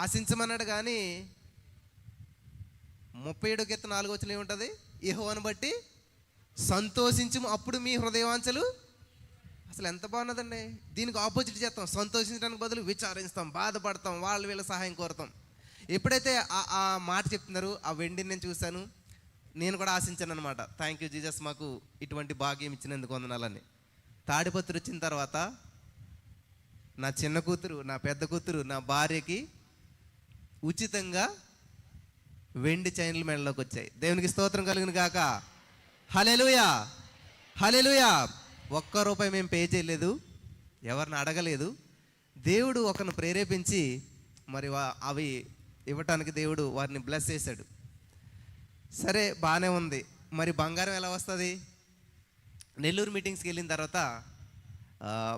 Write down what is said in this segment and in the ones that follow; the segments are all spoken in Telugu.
ఆశించమన్నాడు కానీ 37:4 ఏముంటుంది? యెహోవాను బట్టి సంతోషించము, అప్పుడు మీ హృదయవాంఛలు. అసలు ఎంత బాగున్నదండి. దీనికి ఆపోజిట్ చేస్తాం. సంతోషించడానికి బదులు విచారిస్తాం, బాధపడతాం, వీళ్ళ సహాయం కోరుతాం. ఎప్పుడైతే ఆ మాట చెప్తున్నారు, ఆ వెండిని నేను చూశాను, నేను కూడా ఆశించాను అనమాట. థ్యాంక్ యూ జీసస్, మాకు ఇటువంటి భాగ్యం ఇచ్చినందుకు వందనాలని. తాడిపత్రి వచ్చిన తర్వాత నా చిన్న కూతురు, నా పెద్ద కూతురు, నా భార్యకి ఉచితంగా వెండి చైన్లు మెడలోకి వచ్చాయి. దేవునికి స్తోత్రం కలుగును గాక. హల్లెలూయా, హల్లెలూయా. ₹1 మేము పే చేయలేదు, ఎవరిని అడగలేదు. దేవుడు ఒకరిని ప్రేరేపించి మరి అవి ఇవ్వటానికి దేవుడు వారిని బ్లెస్ చేశాడు. సరే, బాగానే ఉంది. మరి బంగారం ఎలా వస్తుంది? నెల్లూరు మీటింగ్స్కి వెళ్ళిన తర్వాత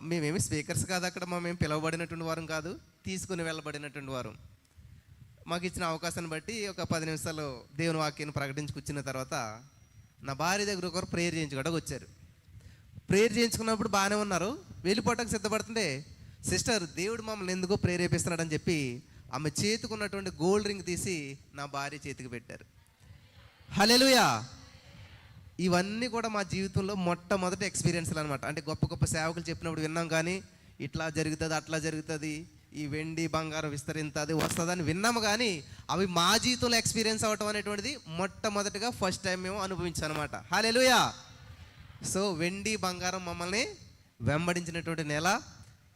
మేమేమి స్పీకర్స్ కాదు, అక్కడ మేము పిలువబడినటువంటి వారం కాదు, తీసుకుని వెళ్ళబడినటువంటి వారం. మాకు ఇచ్చిన అవకాశాన్ని బట్టి ఒక 10 నిమిషాలు దేవుని వాక్యాన్ని ప్రకటించి కూర్చున్న తర్వాత నా భార్య దగ్గర ఒకరు ప్రేయర్ చేయించుకోవడానికి వచ్చారు. ప్రేయర్ చేయించుకున్నప్పుడు బాగానే ఉన్నారు. వెళ్ళిపోవటానికి సిద్ధపడుతుంటే, సిస్టర్ దేవుడు మమ్మల్ని ఎందుకో ప్రేరేపిస్తున్నాడని చెప్పి ఆమె చేతికి ఉన్నటువంటి గోల్డ్ రింగ్ తీసి నా భార్య చేతికి పెట్టారు. హల్లెలూయా. ఇవన్నీ కూడా మా జీవితంలో మొట్టమొదటి ఎక్స్పీరియన్స్లు అనమాట. అంటే గొప్ప గొప్ప సేవకులు చెప్పినప్పుడు విన్నాం, కానీ ఇట్లా జరుగుతుంది, అట్లా జరుగుతుంది, ఈ వెండి బంగారం విస్తరింతుంది, వస్తుందని విన్నాము, కానీ అవి మా జీవితంలో ఎక్స్పీరియన్స్ అవ్వటం అనేటువంటిది మొట్టమొదటిగా ఫస్ట్ టైం మేము అనుభవించాం అనమాట. హల్లెలూయా. సో వెండి బంగారం మమ్మల్ని వెంబడించినటువంటి నెల.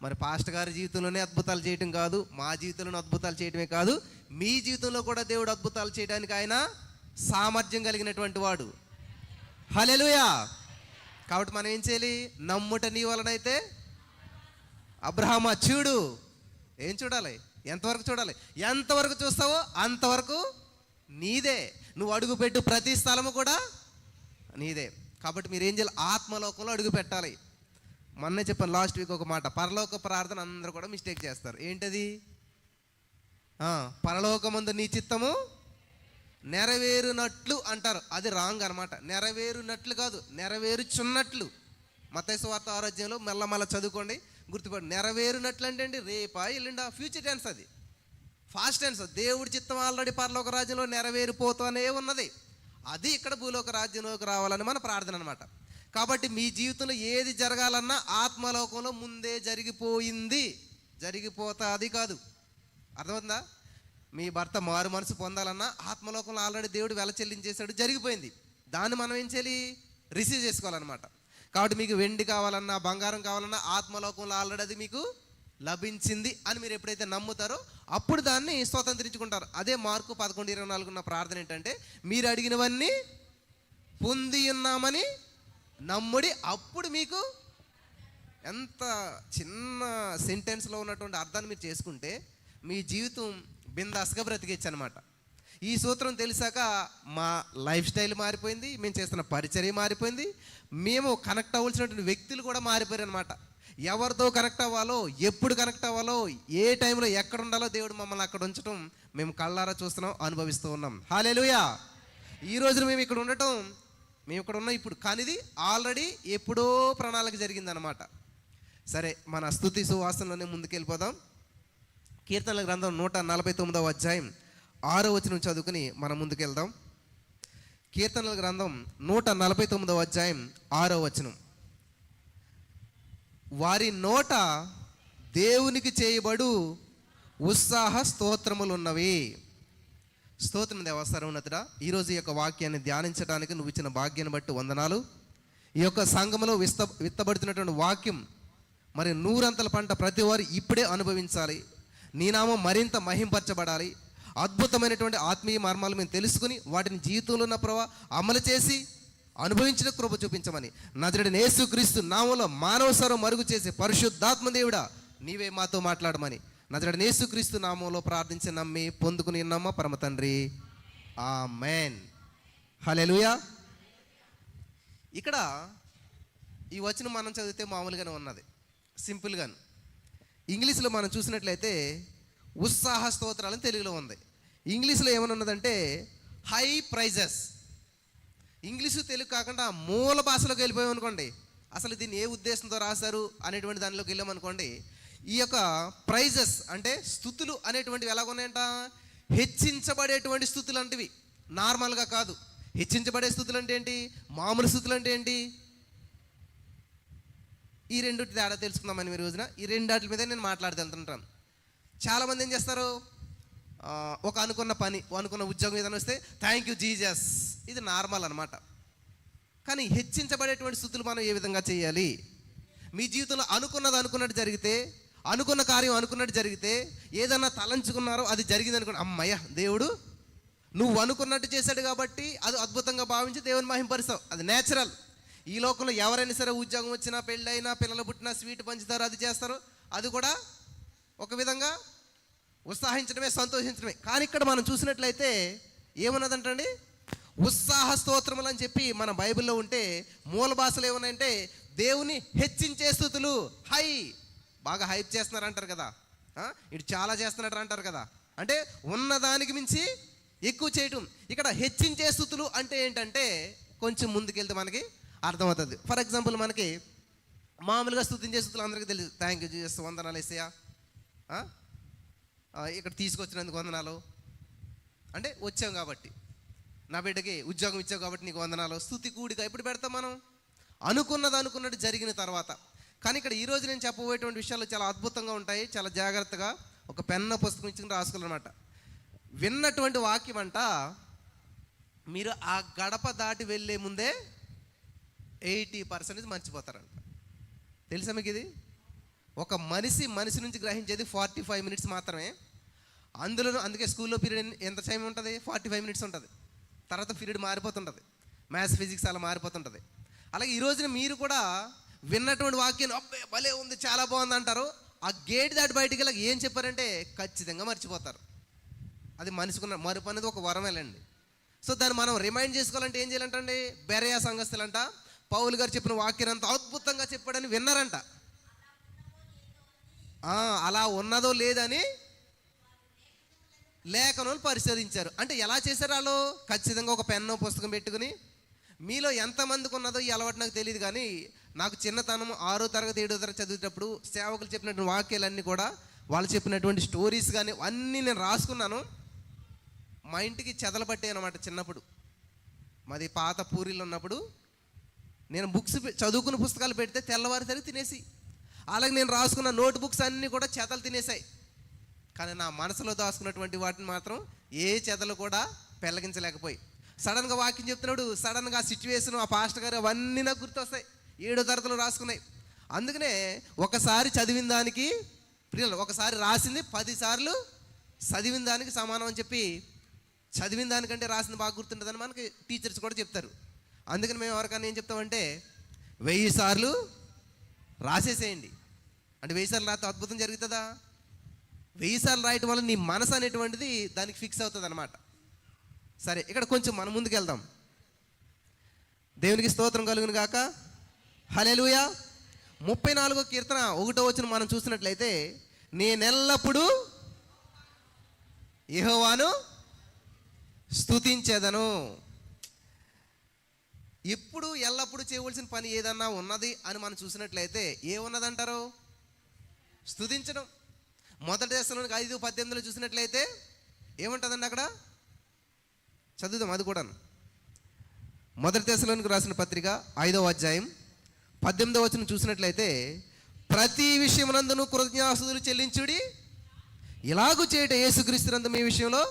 మరి పాస్టర్ గారి జీవితంలోనే అద్భుతాలు చేయటం కాదు, మా జీవితంలోనే అద్భుతాలు చేయటమే కాదు, మీ జీవితంలో కూడా దేవుడు అద్భుతాలు చేయడానికి ఆయన సామర్థ్యం కలిగినటువంటి వాడు. హల్లెలూయా. కాబట్టి మనం ఏం చేయాలి? నమ్ముట నీ వలనైతే అబ్రహామా చూడు. ఏం చూడాలి? ఎంతవరకు చూడాలి? ఎంతవరకు చూస్తావో అంతవరకు నీదే. నువ్వు అడుగు పెట్టు ప్రతి స్థలము కూడా నీదే. కాబట్టి మీరు ఏం చేయాలి? ఆత్మలోకంలో అడుగు పెట్టాలి. మొన్నే చెప్పాను లాస్ట్ వీక్ ఒక మాట, పరలోక ప్రార్థన అందరూ కూడా మిస్టేక్ చేస్తారు. ఏంటది? పరలోకమందు నీ చిత్తము నెరవేరునట్లు అంటారు. అది రాంగ్ అనమాట. నెరవేరునట్లు కాదు, నెరవేరుచున్నట్లు. మత్తయి సువార్త 6వ అధ్యాయంలో మెల్లమల్ల చదువుకోండి, గుర్తుపడి. నెరవేరునట్లు అంటే అండి రేపా ఎల్లుండా, ఫ్యూచర్ టెన్స్. అది ఫాస్ట్ టెన్స్. దేవుడి చిత్తం ఆల్రెడీ పరలోక రాజ్యంలో నెరవేరిపోతూనే ఉన్నది. అది ఇక్కడ భూలోక రాజ్యంలోకి రావాలని మన ప్రార్థన అనమాట. కాబట్టి మీ జీవితంలో ఏది జరగాలన్నా ఆత్మలోకంలో ముందే జరిగిపోయింది, జరిగిపోతుంది కాదు. అర్థమవుతుందా? మీ భర్త మారు మనసు పొందాలన్నా ఆత్మలోకంలో ఆల్రెడీ దేవుడు వెల చెల్లించేశాడు, జరిగిపోయింది. దాన్ని మనం ఏం చేయాలి? రిసీవ్ చేసుకోవాలన్నమాట. కాబట్టి మీకు వెండి కావాలన్నా బంగారం కావాలన్నా ఆత్మలోకంలో ఆల్రెడీ అది మీకు లభించింది అని మీరు ఎప్పుడైతే నమ్ముతారో అప్పుడు దాన్ని స్వతంత్రించుకుంటారు. అదే మార్కు 11:24 ఉన్న ప్రార్థన ఏంటంటే, మీరు అడిగినవన్నీ పొంది ఉన్నామని నమ్ముడి, అప్పుడు మీకు. ఎంత చిన్న సెంటెన్స్లో ఉన్నటువంటి అర్థాన్ని మీరు చేసుకుంటే మీ జీవితం బిందాస్గా బ్రతికేచ్చు అనమాట. ఈ సూత్రం తెలిసాక మా లైఫ్ స్టైల్ మారిపోయింది, మేము చేస్తున్న పరిచర్య మారిపోయింది, మేము కనెక్ట్ అవ్వాల్సినటువంటి వ్యక్తులు కూడా మారిపోయారు అనమాట. ఎవరితో కనెక్ట్ అవ్వాలో, ఎప్పుడు కనెక్ట్ అవ్వాలో, ఏ టైంలో ఎక్కడ ఉండాలో దేవుడు మమ్మల్ని అక్కడ ఉంచడం మేము కళ్ళారా చూస్తున్నాం, అనుభవిస్తూ ఉన్నాం. హల్లెలూయా. ఈ రోజున మేము ఇక్కడ ఉండటం, మేము ఇక్కడ ఉన్నాం ఇప్పుడు, కానీ ఇది ఆల్రెడీ ఎప్పుడో ప్రణాళిక జరిగిందనమాట. సరే, మన స్తుతి సువాసనలోనే ముందుకెళ్ళిపోదాం. కీర్తనల గ్రంథం 149వ అధ్యాయం 6వ వచనం చదువుకుని మనం ముందుకెళ్దాం. కీర్తనల గ్రంథం 149వ అధ్యాయం 6వ వచనం. వారి నోట దేవునికి చేయబడు ఉత్సాహ స్తోత్రములున్నవి. స్తోత్రం దేవా సర్వోన్నతుడా, ఈరోజు ఈ యొక్క వాక్యాన్ని ధ్యానించడానికి నువ్వు ఇచ్చిన భాగ్యాన్ని బట్టి వందనాలు. ఈ యొక్క సంఘములో విత్తబడుతున్నటువంటి వాక్యం మరి 100 పంట ప్రతి వారు ఇప్పుడే అనుభవించాలి. నీ నామం మరింత మహింపరచబడాలి. అద్భుతమైనటువంటి ఆత్మీయ మర్మాలు మేము తెలుసుకుని వాటిని జీవితంలో ఉన్న ప్రభావ అమలు చేసి అనుభవించిన కృప చూపించమని నజరేయుడైన యేసుక్రీస్తు నామములో మానవ స్వరం మరుగు చేసే పరిశుద్ధాత్మ దేవుడా నీవే మాతో మాట్లాడమని నజరేయుడైన యేసుక్రీస్తు నామములో ప్రార్థించి నమ్మి పొందుకుని ఉన్నామా పరమ తండ్రి, ఆమేన్. హల్లెలూయా. ఇక్కడ ఈ వచనం మనం చదివితే మామూలుగానే ఉన్నది, సింపుల్గాను. ఇంగ్లీష్లో మనం చూసినట్లయితే ఉత్సాహ స్తోత్రాలని తెలుగులో ఉంది. ఇంగ్లీష్లో ఏమని ఉన్నదంటే హై ప్రైజెస్. ఇంగ్లీషు తెలుగు కాకుండా మూల భాషలోకి వెళ్ళిపోయామనుకోండి, అసలు దీన్ని ఏ ఉద్దేశంతో రాశారు అనేటువంటి దానిలోకి వెళ్ళామనుకోండి, ఈ యొక్క ప్రైజెస్ అంటే స్థుతులు అనేటువంటివి ఎలాగున్నాయంట, హెచ్చించబడేటువంటి స్థుతులు అంటివి, నార్మల్గా కాదు. హెచ్చించబడే స్థుతులు అంటే ఏంటి, మామూలు స్థుతులు అంటే ఏంటి, ఈ రెండు తేడా తెలుసుకుందామని మీరు రోజున ఈ రెండాటి మీద నేను మాట్లాడుతుంటాను. చాలామంది ఏం చేస్తారు, ఒక అనుకున్న పని, అనుకున్న ఉద్యోగం ఏదైనా వస్తే థ్యాంక్ యూ జీజస్, ఇది నార్మల్ అనమాట. కానీ హెచ్చించబడేటువంటి స్థుతులు మనం ఏ విధంగా చేయాలి? మీ జీవితంలో అనుకున్నట్టు జరిగితే, అనుకున్న కార్యం అనుకున్నట్టు జరిగితే, ఏదన్నా తలంచుకున్నారో అది జరిగింది అనుకోండి, అమ్మయ్య దేవుడు నువ్వు అనుకున్నట్టు చేశాడు కాబట్టి అది అద్భుతంగా భావించి దేవుని మహింపరుస్తావు, అది నేచురల్. ఈ లోకంలో ఎవరైనా సరే ఉద్యోగం వచ్చినా, పెళ్ళైనా, పిల్లలు పుట్టినా స్వీట్ పంచుతారు, అది చేస్తారు, అది కూడా ఒక విధంగా ఉత్సాహించడమే, సంతోషించడమే. కానీ ఇక్కడ మనం చూసినట్లయితే ఏమన్నదంటండి, ఉత్సాహ స్తోత్రములు అని చెప్పి మన బైబిల్లో ఉంటే మూల భాషలు ఏమన్నాయంటే దేవుని హెచ్చించే స్థుతులు, హై, బాగా హైప్ చేస్తున్నారు అంటారు కదా, ఇటు చాలా చేస్తున్నట్టు అంటారు కదా, అంటే ఉన్నదానికి మించి ఎక్కువ చేయటం. ఇక్కడ హెచ్చించే స్థుతులు అంటే ఏంటంటే కొంచెం ముందుకెళ్తే మనకి అర్థమవుతుంది. ఫర్ ఎగ్జాంపుల్ మనకి మామూలుగా స్తుతించే స్థుతులు అందరికీ తెలుసు, థ్యాంక్ యూ జీసస్, వందనాలు యేసయ్యా, ఇక్కడ తీసుకొచ్చినందుకు వందనాలు, అంటే వచ్చాం కాబట్టి, నా బిడ్డకి ఉద్యోగం ఇచ్చావు కాబట్టి నీకు వందనాలు. స్తుతి కూడిక ఎప్పుడు పెడతాం మనం, అనుకున్నట్టు జరిగిన తర్వాత. కానీ ఇక్కడ ఈరోజు నేను చెప్పబోయేటువంటి విషయాలు చాలా అద్భుతంగా ఉంటాయి. చాలా జాగ్రత్తగా ఒక పెన్న పుస్తకం ఇచ్చుకుని రాసుకోవాలన్నమాట. విన్నటువంటి వాక్యం అంట, మీరు ఆ గడప దాటి వెళ్ళే ముందే 80% మర్చిపోతారంట. తెలుసా మీకు ఇది? ఒక మనిషి నుంచి గ్రహించేది 45 మినిట్స్ మాత్రమే. అందుకే స్కూల్లో పీరియడ్ ఎంత టైం ఉంటుంది, 45 మినిట్స్ ఉంటుంది. తర్వాత పీరియడ్ మారిపోతుంటుంది, మ్యాథ్స్ ఫిజిక్స్ అలా మారిపోతుంటుంది. అలాగే ఈ రోజున మీరు కూడా విన్నటువంటి వాక్యాన్ని అబ్బే భలే ఉంది, చాలా బాగుంది అంటారు. ఆ గేట్ దాటి బయటికి వెళ్ళి ఏం చెప్పారంటే ఖచ్చితంగా మర్చిపోతారు. అది మనిషికున్న మరుపు అనేది ఒక వరమేలండి. సో దాన్ని మనం రిమైండ్ చేసుకోవాలంటే ఏం చేయాలంటే, బెరయా సంఘస్థులంట పౌలు గారు చెప్పిన వాక్యం అంత అద్భుతంగా చెప్పాడని విన్నారంట. అలా ఉన్నదో లేదని లేఖనాలు పరిశోధించారు. అంటే ఎలా చేశారు వాళ్ళు? ఖచ్చితంగా ఒక పెన్ను పుస్తకం పెట్టుకుని, మీలో ఎంతమందికి ఉన్నదో ఈ అలవాటు నాకు తెలియదు, కానీ నాకు చిన్నతనం 6వ తరగతి 7వ తరగతి చదివేటప్పుడు సేవకులు చెప్పినటువంటి వాక్యాలన్నీ కూడా, వాళ్ళు చెప్పినటువంటి స్టోరీస్ కానీ అన్నీ నేను రాసుకున్నాను. మా ఇంటికి చెదలు పట్టాయి అనమాట. చిన్నప్పుడు మాది పాత పూరీలు ఉన్నప్పుడు నేను బుక్స్ చదువుకున్న పుస్తకాలు పెడితే తెల్లవారిసరికి తినేసి, అలాగే నేను రాసుకున్న నోట్ బుక్స్ అన్నీ కూడా చెదలు తినేసాయి. కానీ నా మనసులో దాచుకున్నటువంటి వాటిని మాత్రం ఏ చెదలు కూడా పెళ్ళగించలేకపోయి, సడన్గా వాక్యం చెప్తున్నాడు, సడన్గా ఆ సిచ్యువేషన్, ఆ పాస్టర్ గారు అవన్నీ నాకు గుర్తొస్తాయి. 7వ తరగతిలో రాసుకున్నాయి. అందుకనే ఒకసారి చదివిన దానికి ప్రియులు, ఒకసారి రాసింది 10 సార్లు చదివిన దానికి సమానం అని చెప్పి, చదివిన దానికంటే రాసింది బాగా గుర్తుంటుందని మనకి టీచర్స్ కూడా చెప్తారు. అందుకని మేము ఎవరికైనా ఏం చెప్తామంటే 1000 సార్లు రాసేసేయండి. అంటే 1000 సార్లు రాస్తే అద్భుతం జరుగుతుందా? 1000 సార్లు రాయటం వల్ల నీ మనసు అనేటువంటిది దానికి ఫిక్స్ అవుతుంది అనమాట. సరే, ఇక్కడ కొంచెం మనం ముందుకు వెళ్దాం. దేవునికి స్తోత్రం కలుగును గాక. హల్లెలూయా. 34వ కీర్తన 1వ వచనం మనం చూసినట్లయితే, నేనెల్లప్పుడూ యెహోవాను స్తుతించెదను. ఎప్పుడు ఎల్లప్పుడూ చేయవలసిన పని ఏదన్నా ఉన్నది అని మనం చూసినట్లయితే ఏమున్నదంటారు? స్తుతించడం. మొదటి దశలోనికి 5:18 చూసినట్లయితే ఏముంటుందండి అక్కడ? చదువుదాం అది కూడాను. మొదటి దశలోనికి రాసిన పత్రిక 5వ అధ్యాయం 18వ వచనం చూసినట్లయితే, ప్రతి విషయమునందును కృతజ్ఞతాస్తుతులు చెల్లించుడి, ఇలాగూ చేయట యేసుక్రీస్తునందు మీ విషయంలో.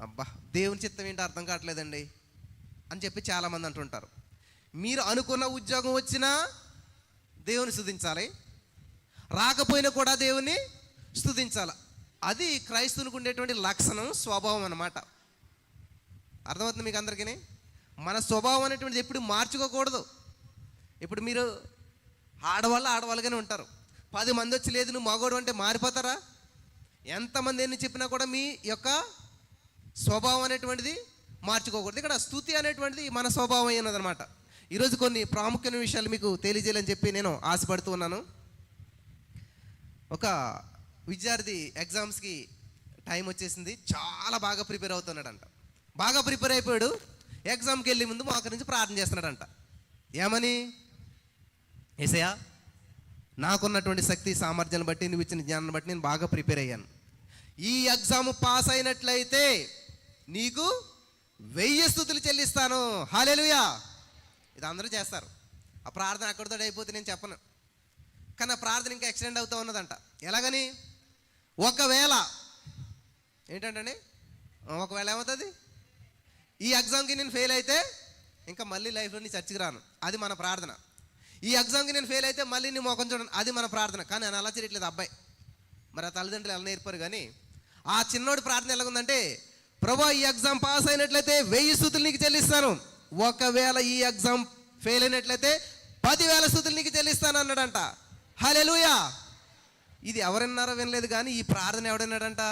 అబ్బా, దేవుని చిత్తం ఏంటో అర్థం కావట్లేదండి అని చెప్పి చాలామంది అంటుంటారు. మీరు అనుకున్న ఉద్యోగం వచ్చినా దేవుని స్తుతించాలి, రాకపోయినా కూడా దేవుని స్తుతించాలి. అది క్రైస్తవునికి ఉండేటువంటి లక్షణం, స్వభావం అన్నమాట. అర్థమవుతుంది మీకు అందరికీ? మన స్వభావం అనేటువంటిది ఎప్పుడు మార్చుకోకూడదు. ఇప్పుడు మీరు ఆడవాళ్ళుగానే ఉంటారు. 10 మంది వచ్చి లేదు నువ్వు మగోడు అంటే మారిపోతారా? ఎంతమంది ఎన్ని చెప్పినా కూడా మీ యొక్క స్వభావం అనేటువంటిది మార్చుకోకూడదు. ఇక్కడ స్తుతి అనేటువంటిది మన స్వభావం అయినదనమాట. ఈరోజు కొన్ని ప్రాముఖ్యమైన విషయాలు మీకు తెలియజేయాలని చెప్పి నేను ఆశపడుతూ ఉన్నాను. ఒక విద్యార్థి ఎగ్జామ్స్కి టైం వచ్చేసింది, చాలా బాగా ప్రిపేర్ అవుతున్నాడంట. బాగా ప్రిపేర్ అయిపోయాడు. ఎగ్జామ్కి వెళ్ళే ముందు మాకు నుంచి ప్రార్థన చేస్తున్నాడంట. ఏమని? యేసయ్యా నాకున్నటువంటి శక్తి సామర్థ్యాన్ని బట్టి, నువ్వు ఇచ్చిన జ్ఞానాన్ని బట్టి నేను బాగా ప్రిపేర్ అయ్యాను. ఈ ఎగ్జామ్ పాస్ అయినట్లయితే నీకు 1000 స్తుతులు చెల్లిస్తాను. హల్లెలూయా. ఇది అందరూ చేస్తారు. ఆ ప్రార్థన అక్కడితో అయిపోతే నేను చెప్పను, కానీ ఆ ప్రార్థన ఇంకా ఎక్స్టెండ్ అవుతూ ఉన్నదంట. ఎలాగని? ఒకవేళ ఏంటంటే, ఒకవేళ ఏమవుతుంది, ఈ ఎగ్జామ్కి నేను ఫెయిల్ అయితే ఇంకా మళ్ళీ లైఫ్లో నీ చర్చికి రాను, అది మన ప్రార్థన. ఈ ఎగ్జామ్కి నేను ఫెయిల్ అయితే మళ్ళీ నీ మొఖం చూడను, అది మన ప్రార్థన. కానీ ఆయన అలా చేయట్లేదు అబ్బాయి. మరి ఆ తల్లిదండ్రులు ఎలా నేర్పారు? కానీ ఆ చిన్నోడి ప్రార్థన ఎలాగుందంటే, ప్రభా ఈ ఎగ్జామ్ పాస్ అయినట్లయితే 1000 స్తుతులు నీకు చెల్లిస్తాను, ఒకవేళ ఈ ఎగ్జామ్ ఫెయిల్ అయినట్లయితే 10,000 స్తుతులు నీకు చెల్లిస్తాను అన్నాడంట. హల్లెలూయా. ఇది ఎవరన్నారో వినలేదు, కానీ ఈ ప్రార్థన ఎవడన్నాడంట?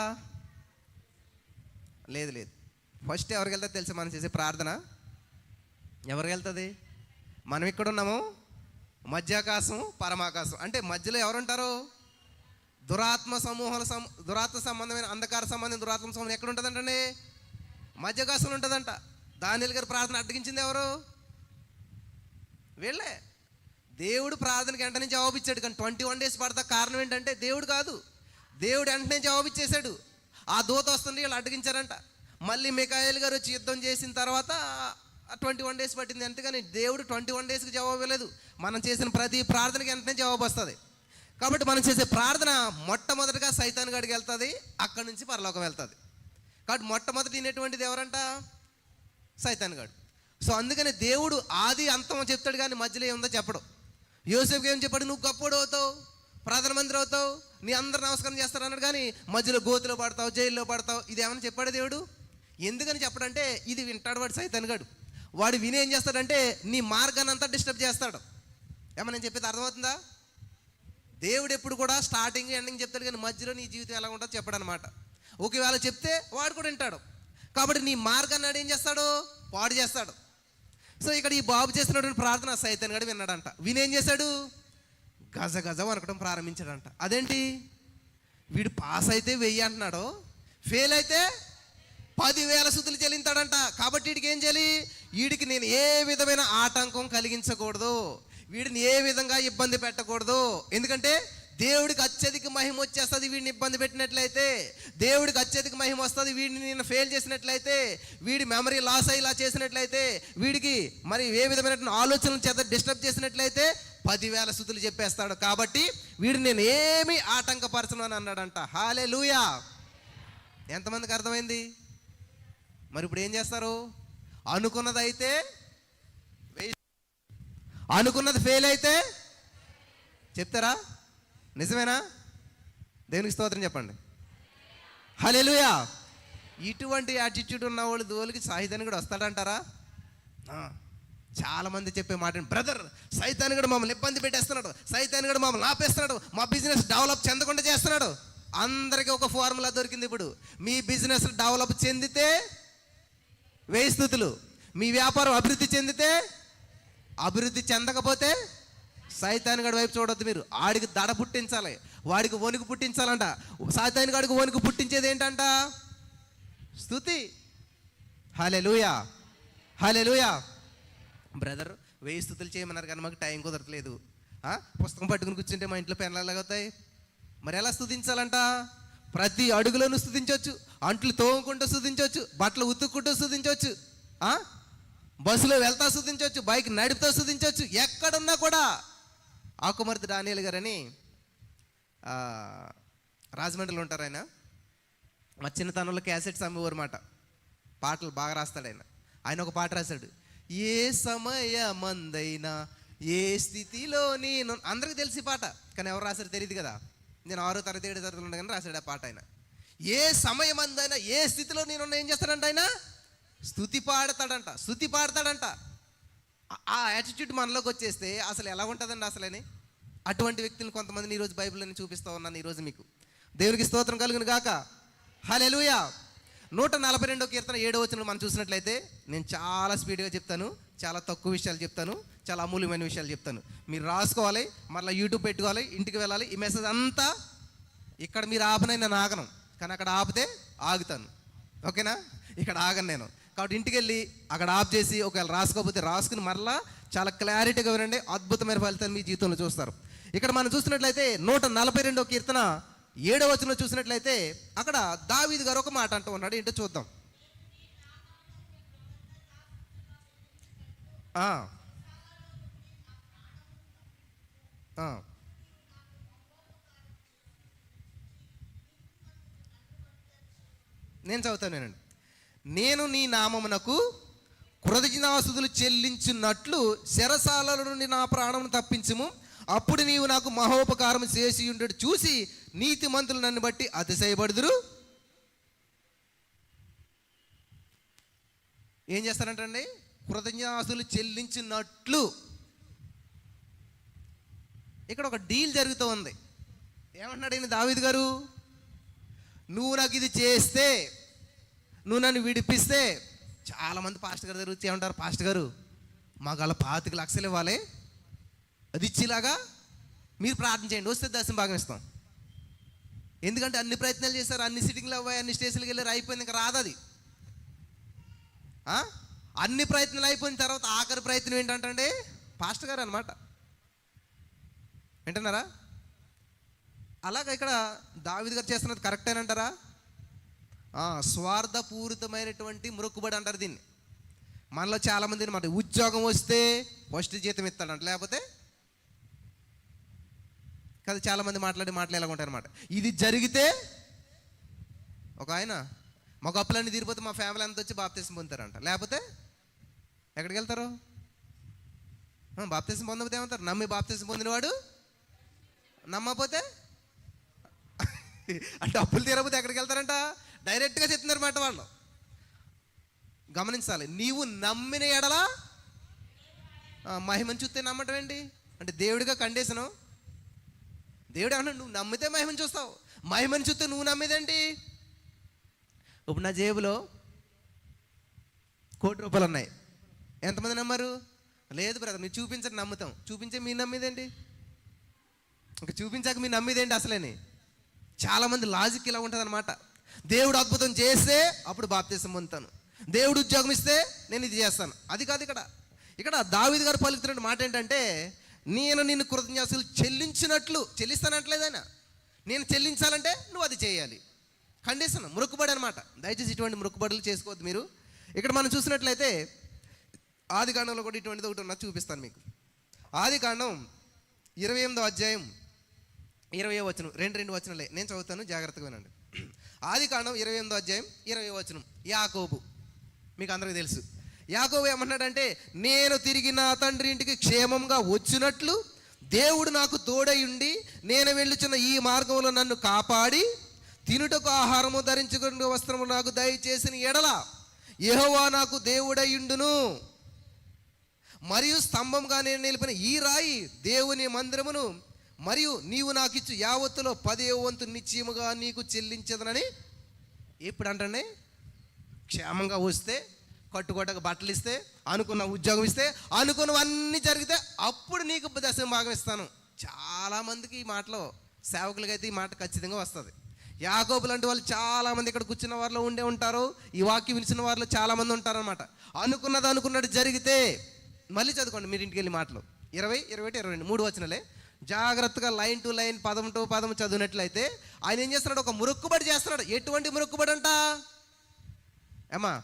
లేదు. ఫస్ట్ ఎవరికి వెళ్తుంది తెలుసా? మనం చేసే ప్రార్థన ఎవరికి వెళ్తుంది? మనం ఇక్కడ ఉన్నాము, మధ్యాకాశం పరమాకాశం. అంటే మధ్యలో ఎవరుంటారు? దురాత్మ సంబంధమైన అంధకార సంబంధమైన దురాత్మ సంబంధం ఎక్కడ ఉంటుందంటే మధ్యాకాశంలో ఉంటుందంట. దానియేలు గారి ప్రార్థన అడ్డగించింది ఎవరు? వీళ్ళే. దేవుడు ప్రార్థనకి వెంటనే జవాబు ఇచ్చాడు, కానీ 21 days పడతా. కారణం ఏంటంటే దేవుడు కాదు, దేవుడు వెంటనే జవాబు ఇచ్చేసాడు. ఆ దూత వస్తుంది, వీళ్ళు అడ్డగించారంట. మళ్ళీ మిఖాయేలు గారు వచ్చి యుద్ధం చేసిన తర్వాత 21 days పట్టింది. అంతేగాని దేవుడు 21 daysకి జవాబు ఇవ్వలేదు. మనం చేసిన ప్రతి ప్రార్థనకి వెంటనే జవాబు వస్తుంది. కాబట్టి మనం చేసే ప్రార్థన మొట్టమొదటిగా సైతాను గాడికి వెళ్తుంది, అక్కడి నుంచి పరలోకం వెళ్తుంది. కాబట్టి మొట్టమొదటి వినేటువంటిది ఎవరంట? సైతాను గాడు. సో అందుకని దేవుడు ఆది అంతం చెప్తాడు, కానీ మధ్యలో ఏముందో చెప్పడు. యోసేపుకి ఏం చెప్పాడు? నువ్వు గొప్పోడు అవుతావు, ప్రధానమంత్రి అవుతావు, నీ అందరు నమస్కారం చేస్తారు అన్నాడు. కానీ మధ్యలో గోతులో పడతావు, జైల్లో పడతావు, ఇది ఏమని చెప్పాడు దేవుడు? ఎందుకని చెప్పడంటే ఇది వింటాడు వాడు సైతాను గాడు. వాడు విని ఏం చేస్తాడంటే నీ మార్గాన్ని అంతా డిస్టర్బ్ చేస్తాడు. ఏమని నేను చెప్పేది అర్థమవుతుందా? దేవుడు ఎప్పుడు కూడా స్టార్టింగ్ ఎండింగ్ చెప్తాడు, కానీ మధ్యలో నీ జీవితం ఎలా ఉంటుందో చెప్పాడు అనమాట. ఒకవేళ చెప్తే వాడు కూడా వింటాడు. కాబట్టి నీ మార్గాన్ని నాడు ఏం చేస్తాడు? పాడు చేస్తాడు. సో ఇక్కడ ఈ బాబు చేస్తున్నటువంటి ప్రార్థన సైతాన్ గడు విన్నాడంట. వినేం చేశాడు? గజ గజ వనకడం ప్రారంభించాడంట. అదేంటి, వీడు పాస్ అయితే 1000 అంటున్నాడు, ఫెయిల్ అయితే 10,000 స్తుతులు చెల్లింతాడంట. కాబట్టి వీడికి ఏం చేయాలి? వీడికి నేను ఏ విధమైన ఆటంకం కలిగించకూడదు, వీడిని ఏ విధంగా ఇబ్బంది పెట్టకూడదు. ఎందుకంటే దేవుడికి అత్యధిక మహిమ వచ్చేస్తుంది వీడిని ఇబ్బంది పెట్టినట్లయితే. దేవుడికి అత్యధిక మహిమ వస్తుంది వీడిని నేను ఫెయిల్ చేసినట్లయితే, వీడి మెమరీ లాస్ అయ్యి ఇలా చేసినట్లయితే, వీడికి మరి ఏ విధమైన ఆలోచనల చేత డిస్టర్బ్ చేసినట్లయితే 10,000 స్తుతులు చెప్పేస్తాడు. కాబట్టి వీడిని నేను ఏమీ ఆటంకపరచను అని అన్నాడంట. హల్లెలూయా. ఎంతమందికి అర్థమైంది? మరి ఇప్పుడు ఏం చేస్తారు? అనుకున్నది అయితే, అనుకున్నది ఫెయిల్ అయితే చెప్తారా? నిజమేనా? దేవునికి స్తోత్రం చెప్పండి. హల్లెలూయా. ఇటువంటి యాటిట్యూడ్ ఉన్న వాళ్ళు దోలికి సైతాను కూడా వస్తాడంటారా? చాలామంది చెప్పే మాట, బ్రదర్ సైతాను కూడా మమ్మల్ని ఇబ్బంది పెట్టేస్తున్నాడు, సైతాను కూడా మమ్మల్ని ఆపేస్తున్నాడు, మా బిజినెస్ డెవలప్ చెందకుండా చేస్తున్నాడు. అందరికీ ఒక ఫార్ములా దొరికింది ఇప్పుడు. మీ బిజినెస్ డెవలప్ చెందితే 1000 స్తుతులు, మీ వ్యాపారం అభివృద్ధి చెందితే, అభివృద్ధి చెందకపోతే సైతాను గడి వైపు చూడొద్దు మీరు. ఆడికి దడ పుట్టించాలి, వాడికి వణుకు పుట్టించాలంట. సైతాను గడికి వణుకు పుట్టించేది ఏంటంట? స్తుతి. హల్లెలూయా. హల్లెలూయా. బ్రదర్ 1000 స్తుతులు చేయమన్నారు, కానీ మాకు టైం కుదరట్లేదు. పుస్తకం పట్టుకుని కూర్చుంటే మా ఇంట్లో పెన్లు ఎలాగవుతాయి? మరి ఎలా స్తుతించాలంట? ప్రతి అడుగులోనూ స్తుతించవచ్చు, అంట్లు తోముకుంటూ స్తుతించవచ్చు, బట్టలు ఉతుక్కుంటూ స్తుతించవచ్చు, బస్సులో వెళ్తా స్తుతించవచ్చు, బైక్ నడుపుతూ స్తుతించవచ్చు, ఎక్కడున్నా కూడా. ఆకుమర్తి డానియేలు గారని రాజమండ్రిలో ఉంటారు ఆయన. మా చిన్నతనంలో క్యాసెట్స్ అమ్మేవారు మాట. పాటలు బాగా రాస్తాడు ఆయన. ఆయన ఒక పాట రాశాడు, ఏ సమయమందైనా ఏ స్థితిలో నేను. అందరికీ తెలిసి పాట, కానీ ఎవరు రాశారు తెలియదు కదా. నేను 6వ తరగతి 7వ తరగతిలో ఉండగానే రాశాడు ఆ పాట ఆయన. ఏ సమయమందైనా ఏ స్థితిలో నేను ఏం చేస్తాడంట? ఆయన స్తుతి పాడతాడంట, స్తుతి పాడతాడంట. ఆ యాటిట్యూడ్ మనలోకి వచ్చేస్తే అసలు ఎలా ఉంటుందండి అసలని? అటువంటి వ్యక్తులను కొంతమందిని ఈరోజు బైబిల్ని చూపిస్తూ ఉన్నాను ఈరోజు మీకు. దేవునికి స్తోత్రం కలుగును గాక. హల్లెలూయా. 142వ కీర్తన 7వ వచనం మనం చూసినట్లయితే, నేను చాలా స్పీడ్గా చెప్తాను, చాలా తక్కువ విషయాలు చెప్తాను, చాలా అమూల్యమైన విషయాలు చెప్తాను. మీరు రాసుకోవాలి, మళ్ళీ యూట్యూబ్ పెట్టుకోవాలి, ఇంటికి వెళ్ళాలి. ఈ మెసేజ్ అంతా ఇక్కడ మీరు ఆపనై నేను ఆగను, కానీ అక్కడ ఆపితే ఆగుతాను. ఓకేనా? ఇక్కడ ఆగను నేను. కాబట్టి ఇంటికి వెళ్ళి అక్కడ ఆఫ్ చేసి ఒకవేళ రాసుకోకపోతే రాసుకుని మరలా చాలా క్లారిటీగా వినండి. అద్భుతమైన ఫలితాలు మీ జీవితంలో చూస్తారు. ఇక్కడ మనం చూసినట్లయితే 142వ కీర్తన 7వ వచనంలో చూసినట్లయితే అక్కడ దావీదు గారు ఒక మాట అంటూ ఉన్నాడు. ఏంటో చూద్దాం. నేను చదువుతానేనండి. నేను నీ నామమునకు కృతజ్ఞతాస్తుతులు చెల్లించున్నట్లు చెరసాల నుండి నా ప్రాణమును తప్పించుము. అప్పుడు నీవు నాకు మహోపకారం చేసి ఉండేది చూసి నీతిమంతులు నన్ను బట్టి అతిశయపడుదురు. ఏం చేస్తారంటండి? కృతజ్ఞతాస్తుతులు చెల్లించినట్లు. ఇక్కడ ఒక డీల్ జరుగుతూ ఉంది. ఏమంటున్నాడు ఈయన దావీదు గారు? నువ్వు నాకు ఇది చేస్తే, నువ్వు నన్ను విడిపిస్తే, చాలామంది పాస్టర్ గారు దగ్గర వచ్చి ఏమంటారు, పాస్టర్ గారు మాకు అలా 25 లక్షలు ఇవ్వాలి, అది ఇచ్చేలాగా మీరు ప్రార్థన చేయండి, వస్తే దశం భాగం ఇస్తాం. ఎందుకంటే అన్ని ప్రయత్నాలు చేశారు, అన్ని సిట్టింగ్లు అవ్వాయి, అన్ని స్టేషన్కి వెళ్ళారు, అయిపోయింది, ఇంకా రాదు అది. అన్ని ప్రయత్నాలు అయిపోయిన తర్వాత ఆఖరి ప్రయత్నం ఏంటంటే పాస్టర్ గారు అనమాట. వింటున్నారా? అలాగ ఇక్కడ దావీదు గారు చేస్తున్నది కరెక్టేనంటారా? స్వార్థపూరితమైనటువంటి మొక్కుబడి అంటారు దీన్ని. మనలో చాలామంది అనమాట, ఉద్యోగం వస్తే ఫస్ట్ జీతం ఇస్తాడంట, లేకపోతే కదా చాలామంది మాట్లాడి ఎలా ఉంటారు అనమాట. ఇది జరిగితే ఒక ఆయన మాకు అప్పులన్నీ తీరిపోతే మా ఫ్యామిలీ అంతా వచ్చి బాప్తిసం పొందుతారంట, లేకపోతే ఎక్కడికి వెళ్తారు? బాప్తిసం పొందకపోతే ఏమంటారు? నమ్మి బాప్తిసం పొందినవాడు నమ్మకపోతే అంటే అప్పులు తీరకపోతే ఎక్కడికి వెళ్తారంట? డైరెక్ట్గా చెప్తున్నారు మాట వాళ్ళు. గమనించాలి. నీవు నమ్మిన ఎడల మహిమను చూస్తే నమ్మటం ఏంటి అంటే దేవుడిగా కండిషను. దేవుడు అన్నాడు నువ్వు నమ్మితే మహిమను చూస్తావు, మహిమను చూస్తే నువ్వు నమ్మేదేంటి? ఇప్పుడు నా జేబులో 1 కోటి రూపాయలు ఉన్నాయి, ఎంతమంది నమ్మరు? లేదు బ్రదర్ మీరు చూపించండి నమ్ముతాం. చూపించే మీరు నమ్మేదేంటి? ఇంకా చూపించాక మీరు నమ్మేదేంటి అసలేని? చాలామంది లాజిక్ ఇలా ఉంటుంది అనమాట. దేవుడు అద్భుతం చేస్తే అప్పుడు బాప్తిసం పొందుతాను, దేవుడు ఉద్యోగం ఇస్తే నేను ఇది చేస్తాను. అది కాదు ఇక్కడ దావీదు గారు పలుకుతున్న మాట ఏంటంటే, నేను నిన్ను కృతజ్ఞతలు చెల్లించినట్లు, చెల్లిస్తానట్లేదైనా, నేను చెల్లించాలంటే నువ్వు అది చేయాలి. కండిషన్, మొక్కుబడి అనమాట. దయచేసి ఇటువంటి మొక్కుబడులు చేసుకోవద్దు మీరు. ఇక్కడ మనం చూసినట్లయితే ఆదికాండంలో కూడా ఇటువంటిది ఒకటి ఉన్నది, చూపిస్తాను మీకు. ఆదికాండం 28వ అధ్యాయం 20వ వచనం, 2 వచనాలే నేను చదువుతాను, జాగ్రత్తగా వినండి. ఆదికాండం 28వ అధ్యాయం 20వ వచనం. యాకోబు మీకు అందరికీ తెలుసు. యాకోబు ఏమన్నాడంటే, నేను తిరిగి నా తండ్రి ఇంటికి క్షేమంగా వచ్చినట్లు దేవుడు నాకు తోడై ఉండి నేను వెళ్ళుచున్న ఈ మార్గంలో నన్ను కాపాడి తినుటకు ఆహారము ధరించుకునే వస్త్రము నాకు దయచేసిన ఎడల యెహోవా నాకు దేవుడై ఉండును. మరియు స్తంభంగా నేను నిలిపిన ఈ రాయి దేవుని మందిరమును మరియు నీవు నాకు ఇచ్చు యావత్తులో 10వ వంతు నిశ్చయముగా నీకు చెల్లించదనని. ఇప్పుడు అంటే క్షేమంగా వస్తే, కట్టుకోటకు బట్టలు ఇస్తే, అనుకున్న ఉద్యోగం ఇస్తే, అనుకున్నవన్నీ జరిగితే అప్పుడు నీకు దశమ భాగం ఇస్తాను. చాలామందికి ఈ మాటలో, సేవకులకైతే ఈ మాట ఖచ్చితంగా వస్తుంది. యాకోబు లాంటి వాళ్ళు చాలామంది ఇక్కడ కూర్చున్న వారిలో ఉండే ఉంటారు, ఈ వాక్యం వినిచిన వారిలో చాలామంది ఉంటారనమాట. అనుకున్నట్టు జరిగితే, మళ్ళీ చదువుకోండి మీరు ఇంటికి వెళ్ళి మాటలు 20, 21, 22 3 వచనాలే. జాగ్రత్తగా లైన్ టు లైన్, పదం టు పదం చదివినట్లయితే ఆయన ఏం చేస్తున్నాడు? ఒక మొక్కుబడి చేస్తున్నాడు. ఎటువంటి మొక్కుబడి అంట? ఏమా,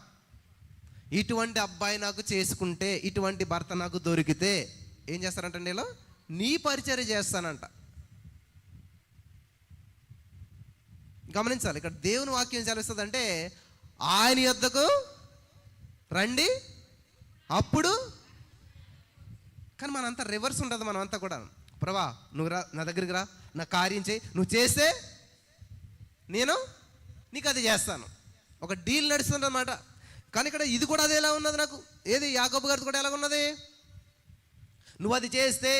ఇటువంటి అబ్బాయి నాకు చేసుకుంటే, ఇటువంటి భర్త నాకు దొరికితే ఏం చేస్తారంటే నేను నీ పరిచర్య చేస్తానంట. గమనించాలి, ఇక్కడ దేవుని వాక్యం చదివిస్తుందంటే ఆయన యొద్దకు రండి అప్పుడు. కానీ మనంతా రివర్స్ ఉంటుంది. మనం అంతా కూడా, ప్రభా నువ్వు రా, నా దగ్గరికి రా, నా కార్యం చేయి, నువ్వు చేస్తే నేను నీకు అది చేస్తాను. ఒక డీల్ నడుస్తుంది అన్నమాట. కానీ ఇక్కడ ఇది కూడా అది ఎలా ఉన్నది నాకు, ఏది యాకోబు గారిది కూడా ఎలా ఉన్నది? నువ్వు అది చేస్తే,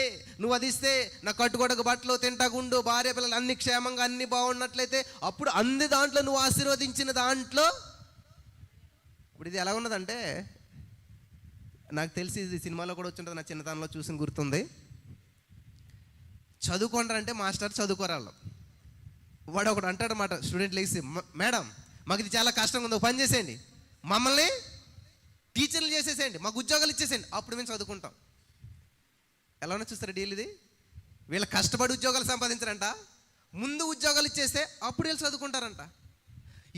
నువ్వు అది ఇస్తే, నా కట్టుకోటకు బట్టలు, తింటాగుండు, భార్య పిల్లలు అన్ని క్షేమంగా అన్ని బాగున్నట్లయితే అప్పుడు అన్ని దాంట్లో నువ్వు ఆశీర్వదించిన దాంట్లో. ఇప్పుడు ఇది ఎలా ఉన్నదంటే, నాకు తెలిసి ఇది సినిమాలో కూడా వచ్చింటుంది, నా చిన్నతనంలో చూసిన గుర్తుంది. చదువుకుంటారంటే మాస్టర్ చదువుకోరాళ్ళు, వాడు ఒకడు అంటాడు అన్నమాట, స్టూడెంట్ లేసి, మేడం మాకు ఇది చాలా కష్టంగా ఉంది, పని చేసేయండి, మమ్మల్ని టీచర్లు చేసేసేయండి, మాకు ఉద్యోగాలు ఇచ్చేసేయండి, అప్పుడు మేము చదువుకుంటాం. ఎలా ఉన్నా చూస్తారా డీల్ ఇది? వీళ్ళు కష్టపడి ఉద్యోగాలు సంపాదించారంట, ముందు ఉద్యోగాలు ఇచ్చేస్తే అప్పుడు వీళ్ళు చదువుకుంటారంట.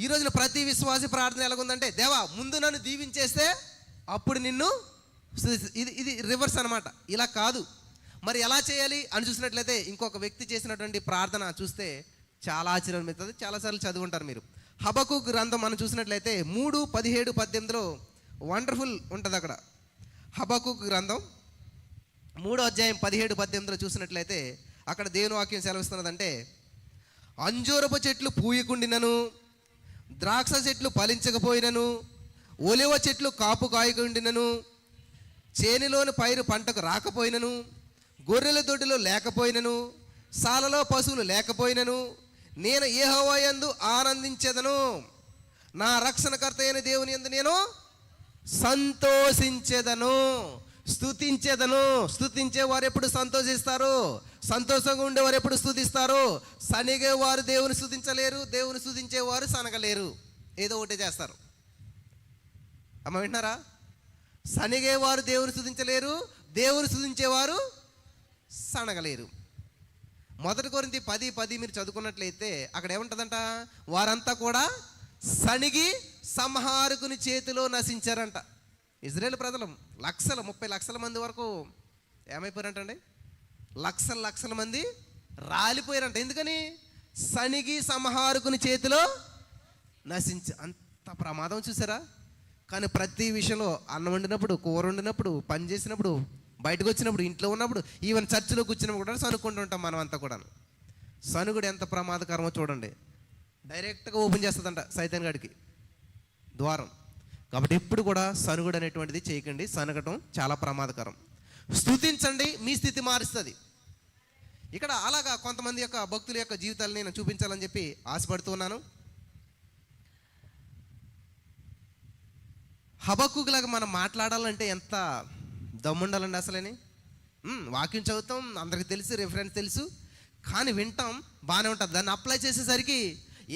ఈ రోజున ప్రతి విశ్వాసి ప్రార్థన ఎలాగుందంటే, దేవా ముందు నన్ను దీవించేస్తే అప్పుడు నిన్ను. ఇది రివర్స్ అనమాట. ఇలా కాదు. మరి ఎలా చేయాలి అని చూసినట్లయితే ఇంకొక వ్యక్తి చేసినటువంటి ప్రార్థన చూస్తే చాలా ఆశ్చర్యం అవుతుంది. చాలాసార్లు చదువుకుంటారు మీరు. హబక్కూకు గ్రంథం మనం చూసినట్లయితే 3:17-18 వండర్ఫుల్ ఉంటుంది అక్కడ. హబక్కూకు గ్రంథం 3:17-18 చూసినట్లయితే అక్కడ దేవుని వాక్యం సెలవిస్తున్నదంటే, అంజూరపు చెట్లు పూయకుండినను, ద్రాక్ష చెట్లు ఫలించకపోయినను, ఒలివ చెట్లు కాపు కాయకుండినను, చేనిలోని పైరు పంటకు రాకపోయినను, గొర్రెల దొడ్డిలో లేకపోయినను, సాలలో పశువులు లేకపోయినను, నేను యెహోవా యందు ఆనందించెదను, నా రక్షణకర్త అయిన దేవుని యందు నేను సంతోషించెదను, స్తుతించెదను. స్తుతించే వారు ఎప్పుడు సంతోషిస్తారు? సంతోషంగా ఉండేవారు ఎప్పుడు స్తుతిస్తారు? సనిగే వారు దేవుని స్తుతించలేరు, దేవుని స్తుతించేవారు సనగలేరు. ఏదో ఒకటి చేస్తారు. అమ్మ వింటున్నారా? సనిగేవారు దేవుని స్తుతించలేరు, దేవుని స్తుతించేవారు సనగలేరు. 1 కొరింథీ 10:10 మీరు చదువుకున్నట్లయితే అక్కడ ఏముంటుందంట, వారంతా కూడా సనిగి సంహారకుని చేతిలో నశించారంట. ఇజ్రాయేల్ ప్రజలు 30 లక్షల మంది వరకు ఏమైపోయారంటండి? లక్షల మంది రాలిపోయారంట. ఎందుకని? సనిగి సంహారకుని చేతిలో అంత ప్రమాదం చూసారా? కానీ ప్రతి విషయంలో అన్నం వండినప్పుడు, కూర వండినప్పుడు, పని చేసినప్పుడు, బయటకు వచ్చినప్పుడు, ఇంట్లో ఉన్నప్పుడు, ఈవెన్ చర్చిలో కూర్చున్నప్పుడు కూడా సనుక్కుంటూ ఉంటాం మనం అంతా కూడా. సనుగుడు ఎంత ప్రమాదకరమో చూడండి. డైరెక్ట్గా ఓపెన్ చేస్తుందంట సైతాన్ గాడికి ద్వారం. కాబట్టి ఎప్పుడు కూడా సనుగుడు అనేటువంటిది చేయకండి. సనగటం చాలా ప్రమాదకరం. స్తుతించండి, మీ స్థితి మారుస్తుంది. ఇక్కడ అలాగా కొంతమంది యొక్క భక్తుల యొక్క జీవితాలు నేను చూపించాలని చెప్పి ఆశపడుతున్నాను. హబక్కూకులాగా మనం మాట్లాడాలంటే ఎంత దమ్ముండాలండి అసలేని. వాక్యం చదువుతాం, అందరికి తెలుసు, రిఫరెన్స్ తెలుసు, కానీ వింటాం బాగానే ఉంటుంది. దాన్ని అప్లై చేసేసరికి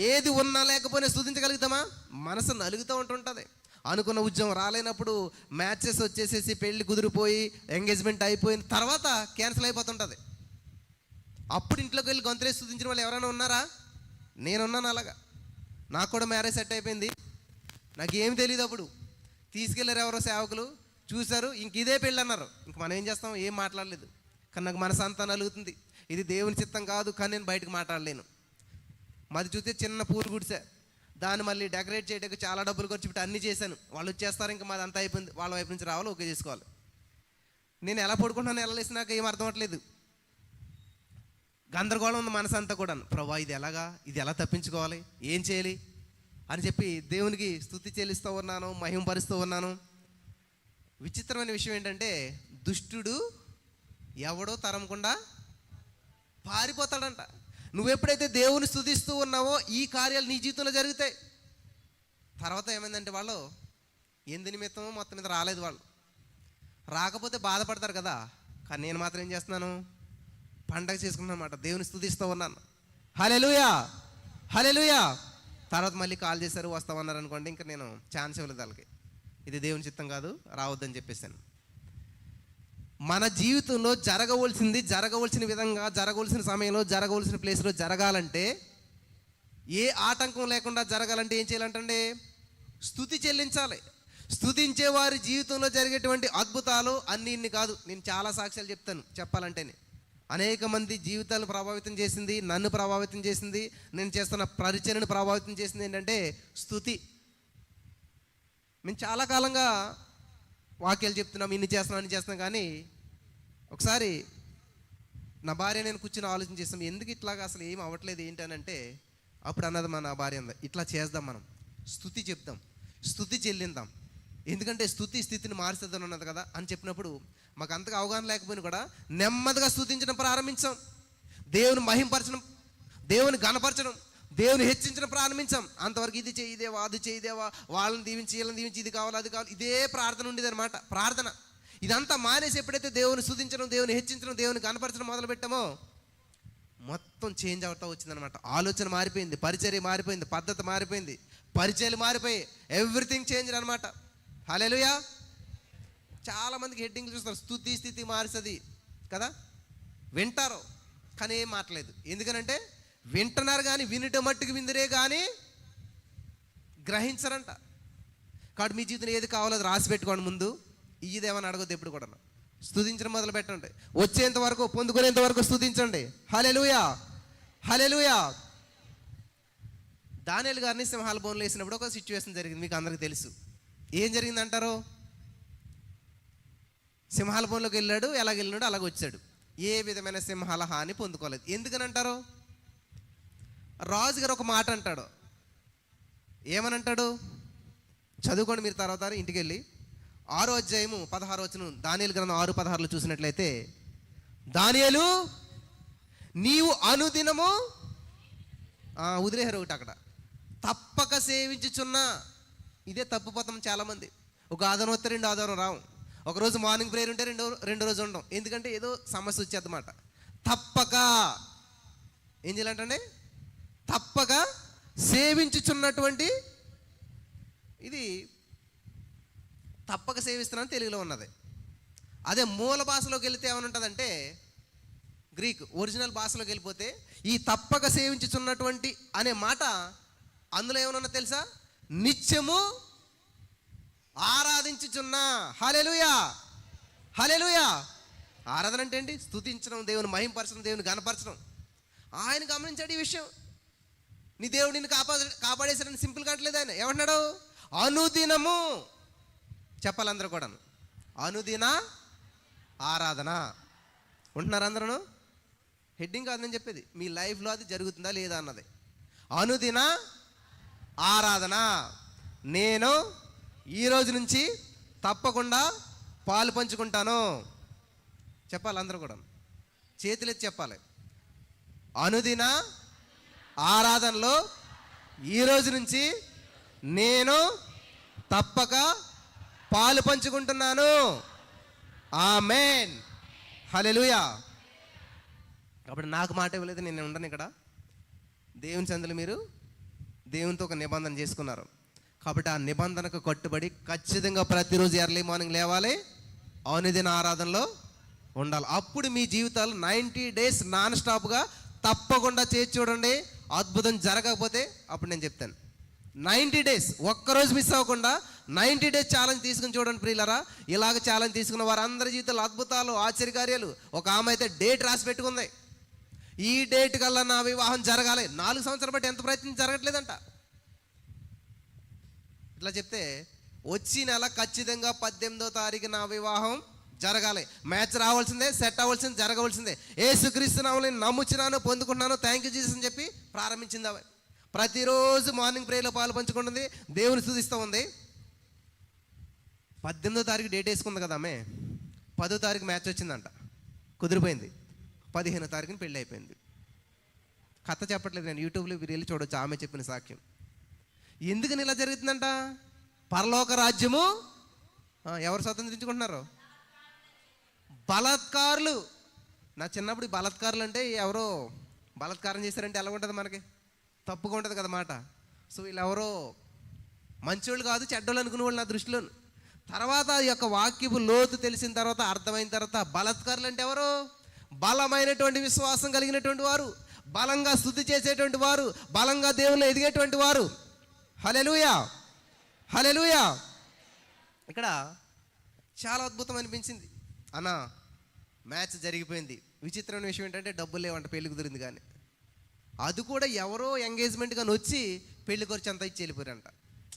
ఏది ఉన్నా లేకపోయినా స్తుతించగలుగుతామా? మనసు నలుగుతూ ఉంటుంటుంది. అనుకున్న ఉద్యోగం రాలేనప్పుడు, మ్యాచెస్ వచ్చేసేసి పెళ్ళి కుదిరిపోయి ఎంగేజ్మెంట్ అయిపోయిన తర్వాత క్యాన్సిల్ అయిపోతుంటుంది. అప్పుడు ఇంట్లోకి వెళ్ళి గొంతులేసి స్తుతించిన వాళ్ళు ఎవరైనా ఉన్నారా? నేనున్నాను అలాగా. నాకు కూడా మ్యారేజ్ సెట్ అయిపోయింది. నాకు ఏమి తెలియదు. అప్పుడు తీసుకెళ్ళారు ఎవరో సేవకులు, చూశారు, ఇంక ఇదే పెళ్ళి అన్నారు. ఇంక మనం ఏం చేస్తాం? ఏం మాట్లాడలేదు. కానీ నాకు మనసు అంతా నలుగుతుంది, ఇది దేవుని చిత్తం కాదు, కానీ నేను బయటకు మాట్లాడలేను. మాది చూస్తే చిన్న పూలు గుడిసే, దాన్ని మళ్ళీ డెకరేట్ చేయడానికి చాలా డబ్బులు ఖర్చు పెట్టి అన్నీ చేశాను. వాళ్ళు వచ్చేస్తారు, ఇంకా మాది అంతా అయిపోయింది. వాళ్ళ వైపు నుంచి రావాలి, ఓకే చేసుకోవాలి. నేను ఎలా పడుకుంటున్నాను, ఎలా లేసి నాకు ఏం అర్థం అవ్వట్లేదు. గందరగోళం ఉంది మనసు అంతా కూడా. ప్రభా ఇది ఎలాగా, ఇది ఎలా తప్పించుకోవాలి, ఏం చేయాలి అని చెప్పి దేవునికి స్తుతి చెల్లిస్తూ ఉన్నాను, మహింపరుస్తూ ఉన్నాను. విచిత్రమైన విషయం ఏంటంటే, దుష్టుడు ఎవడో తరమకుండా పారిపోతాడంట. నువ్వెప్పుడైతే దేవుని స్తుతిస్తూ ఉన్నావో ఈ కార్యాలు నీ జీవితంలో జరుగుతాయి. తర్వాత ఏమైందంటే, వాళ్ళు ఎందు నిమిత్తమో మొత్తం మీద రాలేదు. వాళ్ళు రాకపోతే బాధపడతారు కదా. కానీ నేను మాత్రం ఏం చేస్తున్నాను? పండగ చేసుకున్నాను అన్నమాట. దేవుని స్తుతిస్తూ ఉన్నాను. హల్లెలూయా, హల్లెలూయా. తర్వాత మళ్ళీ కాల్ చేశారు, వస్తామన్నారు అనుకోండి, ఇంకా నేను ఛాన్స్ ఇవ్వలేదు వాళ్ళకి. ఇది దేవుని చిత్తం కాదు, రావద్దని చెప్పేసాను. మన జీవితంలో జరగవలసిన విధంగా, జరగవలసిన సమయంలో, జరగవలసిన ప్లేస్లో జరగాలంటే, ఏ ఆటంకం లేకుండా జరగాలంటే ఏం చేయాలంటే స్తుతి చెల్లించాలి. స్తుతించే వారి జీవితంలో జరిగేటువంటి అద్భుతాలు అన్నీ ఇన్ని కాదు. నేను చాలా సాక్ష్యాలు చెప్తాను చెప్పాలంటేనే. అనేక మంది జీవితాలను ప్రభావితం చేసింది, నన్ను ప్రభావితం చేసింది, నేను చేస్తున్న పరిచర్యను ప్రభావితం చేసింది ఏంటంటే స్తుతి. మేము చాలా కాలంగా వాక్యాలు చెప్తున్నాం, ఇన్ని చేస్తున్నాం, అన్ని చేస్తున్నాం. కానీ ఒకసారి నా భార్య నేను కూర్చుని ఆలోచన చేస్తాం, ఎందుకు ఇట్లాగా అసలు ఏం అవ్వట్లేదు ఏంటనంటే, అప్పుడు అన్నది మా నా భార్య అంది, ఇట్లా చేద్దాం, మనం స్తుతి చెప్దాం, స్తుతి చెల్లిందాం, ఎందుకంటే స్తుతి స్థితిని మారుస్తుందని ఉన్నది కదా అని చెప్పినప్పుడు మాకు అంతగా అవగాహన లేకపోయినా కూడా నెమ్మదిగా స్తుతించడం ప్రారంభించాం. దేవుని మహింపరచడం, దేవుని ఘనపరచడం, దేవుని హెచ్చించడం ప్రారంభించాం. అంతవరకు ఇది చేయదేవా, అది చేయదేవా, వాళ్ళని దీవించి, వీళ్ళని దీవించి, ఇది కావాలి, అది కావాలి, ఇదే ప్రార్థన ఉండేది అనమాట. ప్రార్థన ఇదంతా మానేసి ఎప్పుడైతే దేవుని స్తుతించడం, దేవుని హెచ్చించడం, దేవుని కనపరచడం మొదలు పెట్టామో మొత్తం చేంజ్ అవుతూ వచ్చిందనమాట. ఆలోచన మారిపోయింది, పరిచర్య మారిపోయింది, పద్ధతి మారిపోయింది, పరిచయాలు మారిపోయి ఎవ్రీథింగ్ చేంజ్ అనమాట. హల్లెలూయా. చాలా మందికి హెడ్డింగ్ చూస్తారు, స్తుతి స్థితి మారుస్తుంది కదా, వింటారు కానీ ఏం మాట్లేదు. ఎందుకనంటే వింటున్నారు కానీ వినుట మట్టుకు విందురే కానీ గ్రహించరంట. కాబట్టి మీ జీవితంలో ఏది కావాలో అది రాసి పెట్టుకోండి. ముందు ఇదేమని అడగొద్దు ఎప్పుడు కూడా. స్తుతించడం మొదలు పెట్టండి. వచ్చేంత వరకు, పొందుకునేంత వరకు స్తుతించండి. హల్లెలూయా, హల్లెలూయా. దానియేలు గారిని సింహాల బోన్లో వేసినప్పుడు ఒక సిచ్యువేషన్ జరిగింది, మీకు అందరికీ తెలుసు. ఏం జరిగిందంటారు? సింహాల బోన్లోకి వెళ్ళాడు, ఎలాగ వెళ్ళినాడు అలాగ వచ్చాడు. ఏ విధమైన సింహాల హాని పొందుకోలేదు. ఎందుకని అంటారు? రాజుగారు ఒక మాట అంటాడు. ఏమని అంటాడు? చదువుకోండి మీరు తర్వాత ఇంటికి వెళ్ళి. 6వ అధ్యాయము 16వ వచనం, దానియేలు గ్రంథం 6:16 చూసినట్లయితే, దానియేలు నీవు అనుదినము వదిలేహారు ఒకటి అక్కడ, తప్పక సేవించుచున్నా. ఇదే తప్పుపోతాం చాలామంది. ఒక ఆధారం వస్తే 2 ఆధారం రావు. ఒకరోజు మార్నింగ్ ప్రేయర్ ఉంటే రెండో రోజు ఉండడం. ఎందుకంటే ఏదో సమస్య వచ్చేదన్నమాట. తప్పక ఏం చేయాలంటే తప్పక సేవించుచున్నటువంటి, ఇది తప్పక సేవిస్తున్నాను తెలుగులో ఉన్నది. అదే మూల భాషలోకి వెళితే ఏమని ఉంటుందంటే, గ్రీక్ ఒరిజినల్ భాషలోకి వెళ్ళిపోతే ఈ తప్పక సేవించుచున్నటువంటి అనే మాట అందులో ఏమన్నా తెలుసా? నిత్యము ఆరాధించుచున్నా. హల్లెలూయా, హల్లెలూయా. ఆరాధన అంటే ఏంటి? స్తుతించడం, దేవుని మహింపరచడం, దేవుని ఘనపరచడం. ఆయన గమనించాడు ఈ విషయం. నీ దేవుడు నిన్ను కాపాడేశాడని సింపుల్గా అంటలేదు ఆయన. ఏమంటున్నాడు? అనుదినము. చెప్పాలి అందరూ కూడా, అనుదిన ఆరాధన. ఉంటున్నారు అందరూ? హెడ్డింగ్ కాదు నేను చెప్పేది, మీ లైఫ్లో అది జరుగుతుందా లేదా అన్నది. అనుదిన ఆరాధన. నేను ఈ రోజు నుంచి తప్పకుండా పాలు పంచుకుంటాను. చెప్పాలి అందరూ కూడా, చేతులెత్తి చెప్పాలి. అనుదిన ఆరాధనలో ఈ రోజు నుంచి నేను తప్పక పాలు పంచుకుంటున్నాను. ఆమేన్, హల్లెలూయా. కాబట్టి నాకు మాట ఇవ్వలేదు, నేను ఉండను ఇక్కడ. దేవుని సందులో మీరు దేవునితో ఒక నిబంధన చేసుకున్నారు. కాబట్టి ఆ నిబంధనకు కట్టుబడి ఖచ్చితంగా ప్రతిరోజు ఎర్లీ మార్నింగ్ లేవాలి, అనుదిన ఆరాధనలో ఉండాలి. అప్పుడు మీ జీవితాలు 90 days నాన్ స్టాప్గా తప్పకుండా చేసి చూడండి. అద్భుతం జరగకపోతే అప్పుడు నేను చెప్తాను. 90 days ఒక్కరోజు మిస్ అవ్వకుండా 90 days ఛాలెంజ్ తీసుకుని చూడండి ప్రియులరా. ఇలాగ ఛాలెంజ్ తీసుకున్న వారందరి జీవితాలు అద్భుతాలు, ఆశ్చర్యకార్యాలు. ఒక ఆమె అయితే డేట్ రాసి పెట్టుకుంది, ఈ డేట్ కల్లా నా వివాహం జరగాలి. 4 సంవత్సరాలు బట్టి ఎంత ప్రయత్నం జరగట్లేదంట. ఇట్లా చెప్తే వచ్చి నెల ఖచ్చితంగా 18వ తారీఖు నా వివాహం జరగాలి. మ్యాచ్ రావాల్సిందే, సెట్ అవ్వాల్సిందే, జరగవలసిందే. యేసుక్రీస్తు నామములో నేను నమ్ముచున్నాను, పొందుకుంటున్నాను, థ్యాంక్ యూ జీసస్ అని చెప్పి ప్రారంభించింది ఆమె. ప్రతిరోజు మార్నింగ్ ప్రేయర్లో పాలు పంచుకుంటుంది, దేవుని స్తుతిస్తూ ఉంది. 18వ తారీఖు డేట్ వేసుకుంది కదా ఆమె. 10వ తారీఖు మ్యాచ్ వచ్చిందంట, కుదిరిపోయింది. 15వ తారీఖున పెళ్ళి అయిపోయింది. కథ చెప్పట్లేదు నేను, యూట్యూబ్లో మీరు వెళ్ళి చూడొచ్చు ఆమె చెప్పిన సాక్ష్యం. ఎందుకని ఇలా జరుగుతుందంట? పరలోక రాజ్యము ఎవరు స్వతంత్రించుకుంటున్నారు? బలాత్కారులు. నా చిన్నప్పుడు బలాత్కారులు అంటే ఎవరో బలాత్కారం చేశారంటే ఎలా ఉంటుంది మనకి? తప్పుగా ఉంటుంది కదా మాట. సో వీళ్ళు ఎవరో మంచోళ్ళు కాదు, చెడ్డోళ్ళు అనుకునే వాళ్ళు నా దృష్టిలో. తర్వాత ఈ యొక్క వాక్యపు లోతు తెలిసిన తర్వాత, అర్థమైన తర్వాత, బలాత్కారులు అంటే ఎవరు? బలమైనటువంటి విశ్వాసం కలిగినటువంటి వారు, బలంగా స్తుతి చేసేటువంటి వారు, బలంగా దేవుళ్ళు ఎదిగేటువంటి వారు. హల్లెలూయా, హల్లెలూయా. ఇక్కడ చాలా అద్భుతం అనిపించింది. అన్న మ్యాచ్ జరిగిపోయింది. విచిత్రమైన విషయం ఏంటంటే డబ్బులు లేవంట, పెళ్లి కుదిరింది. కానీ అది కూడా ఎవరో ఎంగేజ్మెంట్ కానీ వచ్చి పెళ్లి ఖర్చు అంతా ఇచ్చి వెళ్ళిపోయారంట.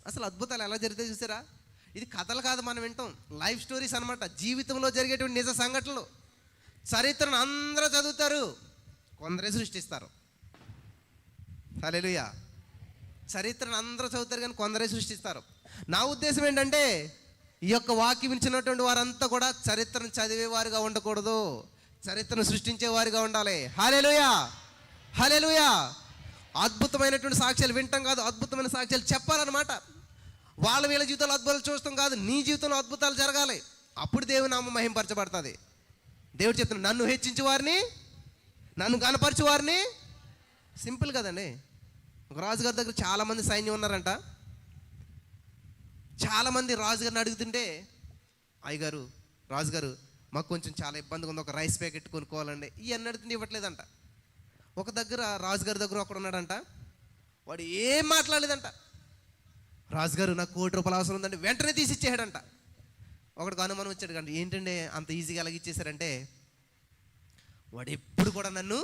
అసలు అద్భుతాలు ఎలా జరుగుతాయి చూసారా? ఇది కథలు కాదు, మనం వింటాం, లైఫ్ స్టోరీస్ అనమాట. జీవితంలో జరిగేటువంటి నిజ సంఘటనలు. చరిత్రను అందరూ చదువుతారు, కొందరే సృష్టిస్తారు. హల్లెలూయా. చరిత్రను అందరూ చదువుతారు కానీ కొందరే సృష్టిస్తారు. నా ఉద్దేశం ఏంటంటే, ఈ యొక్క వాక్యం ఇచ్చినటువంటి వారంతా కూడా చరిత్రను చదివేవారుగా ఉండకూడదు, చరిత్రను సృష్టించేవారుగా ఉండాలి. హల్లెలూయా, హల్లెలూయా. అద్భుతమైనటువంటి సాక్ష్యాలు వింటాం కాదు, అద్భుతమైన సాక్ష్యాలు చెప్పాలన్నమాట. వాళ్ళ వీళ్ళ జీవితంలో అద్భుతాలు చూస్తాం కాదు, నీ జీవితంలో అద్భుతాలు జరగాలి. అప్పుడు దేవుని నామం మహింపరచబడుతుంది. దేవుడు చెప్తున్నాడు, నన్ను హెచ్చించే వారిని, నన్ను కనపరిచే వారిని. సింపుల్ కదండి. ఒక రాజుగారి దగ్గర చాలామంది సైన్యం ఉన్నారంట. చాలామంది రాజుగారిని అడుగుతుంటే, అయ్యగారు, రాజుగారు మాకు కొంచెం చాలా ఇబ్బందిగా ఉంది, ఒక రైస్ ప్యాకెట్ కొనుక్కోవాలండి. ఇవన్నీ అడుగుతుంటే ఇవ్వట్లేదంట. ఒక దగ్గర రాజుగారి దగ్గర ఒకడు ఉన్నాడంట. వాడు ఏం మాట్లాడలేదంట. రాజుగారు నాకు 1 కోటి రూపాయలు అవసరం ఉందంటే వెంటనే తీసి ఇచ్చేసాడంట. ఒకడికి అనుమానం వచ్చాడు కంటే ఏంటంటే అంత ఈజీగా అలాగ ఇచ్చేసారంటే, వాడు ఎప్పుడు కూడా నన్ను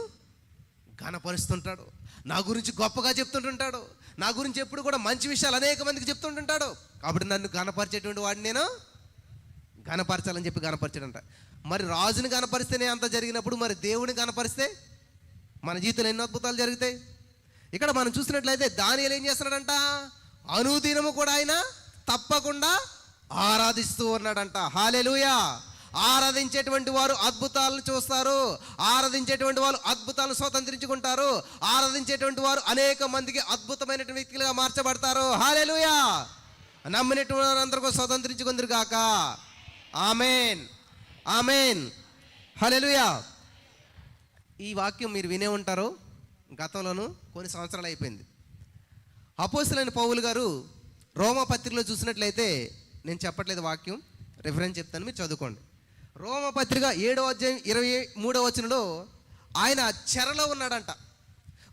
ఘనపరుస్తుంటాడు, నా గురించి గొప్పగా చెప్తుంటుంటాడు, నా గురించి ఎప్పుడు కూడా మంచి విషయాలు అనేక మందికి చెప్తుంటుంటాడు, కాబట్టి నన్ను ఘనపరిచేటువంటి వాడిని నేను ఘనపరచాలని చెప్పి ఘనపరిచాడంట. మరి రాజుని ఘనపరిస్తేనే అంత జరిగినప్పుడు మరి దేవుని ఘనపరిస్తే మన జీవితంలో ఎన్నో అద్భుతాలు జరుగుతాయి. ఇక్కడ మనం చూసినట్లయితే దానియేలు ఏం చేస్తున్నాడంట, అనుదినము కూడా ఆయన తప్పకుండా ఆరాధిస్తూ ఉన్నాడంట. హల్లెలూయా. ఆరాధించేటువంటి వారు అద్భుతాలను చూస్తారు, ఆరాధించేటువంటి వారు అద్భుతాలను స్వతంత్రించుకుంటారు, ఆరాధించేటువంటి వారు అనేక మందికి అద్భుతమైనటువంటి వ్యక్తులుగా మార్చబడతారు. హల్లెలూయా. నమ్మినటువంటి వారందరూ స్వతంత్రించుకుందరు గాక. ఆమేన్, ఆమేన్, హల్లెలూయా. ఈ వాక్యం మీరు వినే ఉంటారు, గతంలోనూ కొన్ని సంవత్సరాలు అయిపోయింది. అపోస్తలుడైన పౌలు గారు రోమా పత్రికలో చూసినట్లయితే, నేను చెప్పట్లేదు వాక్యం, రిఫరెన్స్ చెప్తాను, మీరు చదువుకోండి. రోమా పత్రిక 7వ అధ్యాయం 23వ వచనంలో ఆయన చెరలో ఉన్నాడంట,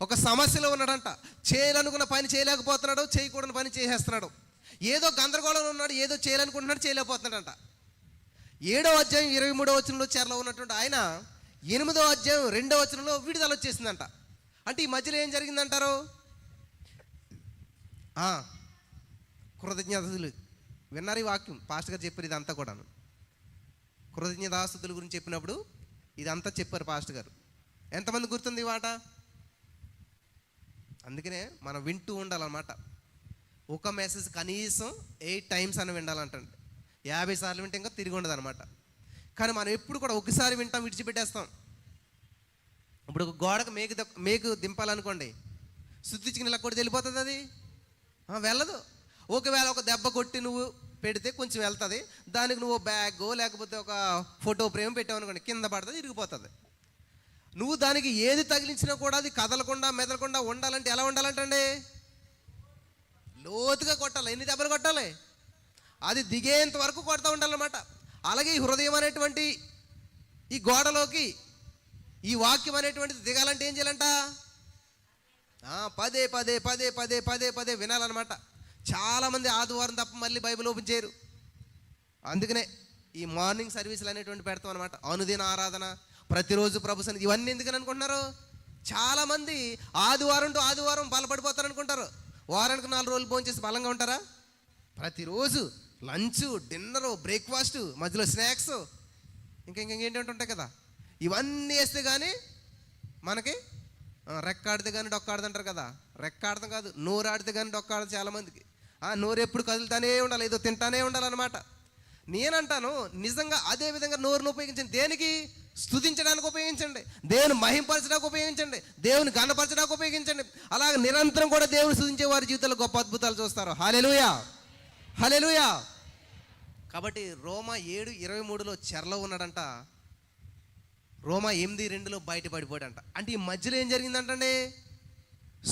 ఒక సమస్యలో ఉన్నాడంట. చేయాలనుకున్న పని చేయలేకపోతున్నాడు, చేయకూడని పని చేసేస్తున్నాడు, ఏదో గందరగోళంలో ఉన్నాడు, ఏదో చేయాలనుకుంటున్నాడు, చేయలేకపోతున్నాడంట. 7వ అధ్యాయం 23వ వచనంలో చెరలో ఉన్నటువంటి ఆయన 8వ అధ్యాయం 2వ వచనంలో విడుదల వచ్చేసిందంట. అంటే ఈ మధ్యలో ఏం జరిగిందంటారు? కృతజ్ఞతాస్తుతులు విన్నారు ఈ వాక్యం, పాస్టర్ గారు చెప్పారు. ఇదంతా కూడాను కృతజ్ఞతాస్తుతుల గురించి చెప్పినప్పుడు ఇదంతా చెప్పారు పాస్టర్ గారు. ఎంతమంది గుర్తుంది ఈ మాట? అందుకనే మనం వింటూ ఉండాలన్నమాట. ఒక మెసేజ్ కనీసం 8 టైమ్స్ అని వినాలంటండి. 50 సార్లు వింటే ఇంకా తిరిగి ఉండదు అనమాట. కానీ మనం ఎప్పుడు కూడా ఒకసారి వింటాం, విడిచిపెట్టేస్తాం. ఇప్పుడు ఒక గోడకు మేకు దింపాలనుకోండి, శుద్ధించుకుని ఇలా కొట్టి వెళ్ళిపోతుంది, అది వెళ్ళదు. ఒకవేళ ఒక దెబ్బ కొట్టి నువ్వు పెడితే కొంచెం వెళ్తుంది, దానికి నువ్వు బ్యాగ్ లేకపోతే ఒక ఫోటో ఫ్రేమ్ పెట్టావు అనుకోండి, కింద పడుతుంది, ఇరిగిపోతుంది. నువ్వు దానికి ఏది తగిలించినా కూడా అది కదలకుండా మెదలకుండా ఉండాలంటే ఎలా ఉండాలంటండి? లోతుగా కొట్టాలి. ఎన్ని దెబ్బలు కొట్టాలి? అది దిగేంత వరకు కొడతా ఉండాలన్నమాట. అలాగే ఈ హృదయం అనేటువంటి ఈ గోడలోకి ఈ వాక్యం అనేటువంటిది దిగాలంటే ఏం చేయాలంట? పదే పదే పదే పదే పదే పదే వినాలన్నమాట. చాలామంది ఆదివారం తప్ప మళ్ళీ బైబిల్ ఓపెన్ చేయరు. అందుకనే ఈ మార్నింగ్ సర్వీసులు అనేటువంటి పెడతాం అనమాట. అనుదిన ఆరాధన, ప్రతిరోజు ప్రభు సన్నిధి, ఇవన్నీ ఎందుకని అనుకుంటున్నారు? చాలామంది ఆదివారం టు ఆదివారం బలపడిపోతారు అనుకుంటారు. వారానికి 4 రోజులు భోజనం చేసి బలంగా ఉంటారా? ప్రతిరోజు లంచ్, డిన్నరు, బ్రేక్ఫాస్ట్, మధ్యలో స్నాక్స్, ఇంకేంటంటే ఉంటాయి కదా, ఇవన్నీ వేస్తే కానీ మనకి రెక్కాడితే కానీ డొక్కాడదు అంటారు కదా. రెక్కాడతాం కాదు, నోరు ఆడితే కానీ డొక్కాడదు చాలామందికి. నోరు ఎప్పుడు కదులుతానే ఉండాలి, ఏదో తింటానే ఉండాలన్నమాట. నేనంటాను నిజంగా అదే విధంగా నోరును ఉపయోగించండి. దేనికి? స్తుతించడానికి ఉపయోగించండి, దేవుని మహింపరచడానికి ఉపయోగించండి, దేవుని ఘనపరచడానికి ఉపయోగించండి. అలాగే నిరంతరం కూడా దేవుని స్తుతించే వారి జీవితంలో గొప్ప అద్భుతాలు చూస్తారు. హల్లెలూయా, హల్లెలూయా. కాబట్టి రోమా 7:23లో చెరలో ఉన్నాడంట, రోమా 8:2లో బయటపడిపోయాడంట. అంటే ఈ మధ్యలో ఏం జరిగిందంటే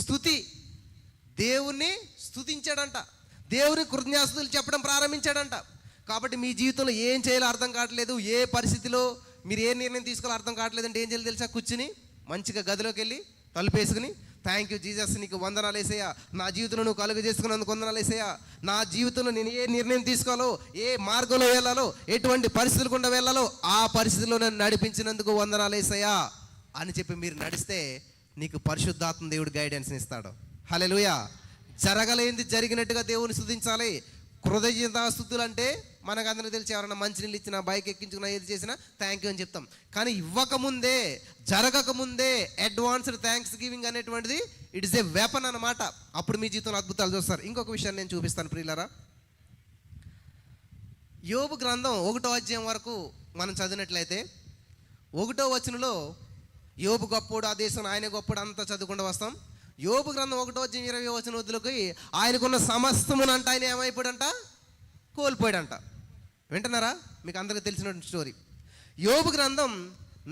స్తుతి, దేవుణ్ణి స్తుతించాడంట, దేవుని కృతజ్ఞతాస్తుతులు చెప్పడం ప్రారంభించాడంట. కాబట్టి మీ జీవితంలో ఏం చేయాలో అర్థం కావట్లేదు, ఏ పరిస్థితిలో మీరు ఏ నిర్ణయం తీసుకోవాలో అర్థం కావట్లేదు అంటే ఏం చేయాలి తెలుసా? కూర్చుని మంచిగా గదిలోకి వెళ్ళి తలుపేసుకుని, థ్యాంక్ యూ జీసస్, నీకు వందనాలు యేసయ్యా, నా జీవితంలో నువ్వు కలుగ చేసుకున్నందుకు వందనాలు యేసయ్యా, నా జీవితంలో నేను ఏ నిర్ణయం తీసుకోవాలో, ఏ మార్గంలో వెళ్ళాలో, ఎటువంటి పరిస్థితులు గుండా వెళ్ళాలో ఆ పరిస్థితుల్లో నన్ను నడిపించినందుకు వందనాలు యేసయ్యా అని చెప్పి మీరు నడిస్తే నీకు పరిశుద్ధాత్మ దేవుడు గైడెన్స్ ఇస్తాడు. హల్లెలూయా. జరగలేంది జరిగినట్టుగా దేవుని స్తుతించాలి. కృతజ్ఞతాస్తుతులు అంటే మనకు అందరికీ తెలిసి, ఎవరైనా మంచినీళ్ళు ఇచ్చినా, బైక్ ఎక్కించుకున్నా, ఏది చేసినా థ్యాంక్ యూ అని చెప్తాం. కానీ ఇవ్వకముందే, జరగకముందే అడ్వాన్స్డ్ థ్యాంక్స్ గివింగ్ అనేటువంటిది ఇట్ ఇస్ ఏ వెపన్ అన్నమాట. అప్పుడు మీ జీవితంలో అద్భుతాలు చూస్తారు. ఇంకొక విషయాన్ని నేను చూపిస్తాను ప్రియులారా. యోబు గ్రంథం 1వ అధ్యాయం వరకు మనం చదివినట్లయితే 1వ వచనంలో యోబు గొప్పోడు, ఆ దేశం ఆయన గొప్పోడు అంతా చదువుకుంటూ వస్తాం. యోబు గ్రంథం 1వ అధ్యాయం 20వ వచనం వద్దులకి ఆయనకున్న సమస్తమునంట ఆయన ఏమైపోయాడంట? కోల్పోయాడంట. వింటున్నారా? మీకు అందరికీ తెలిసినటువంటి స్టోరీ. యోబు గ్రంథం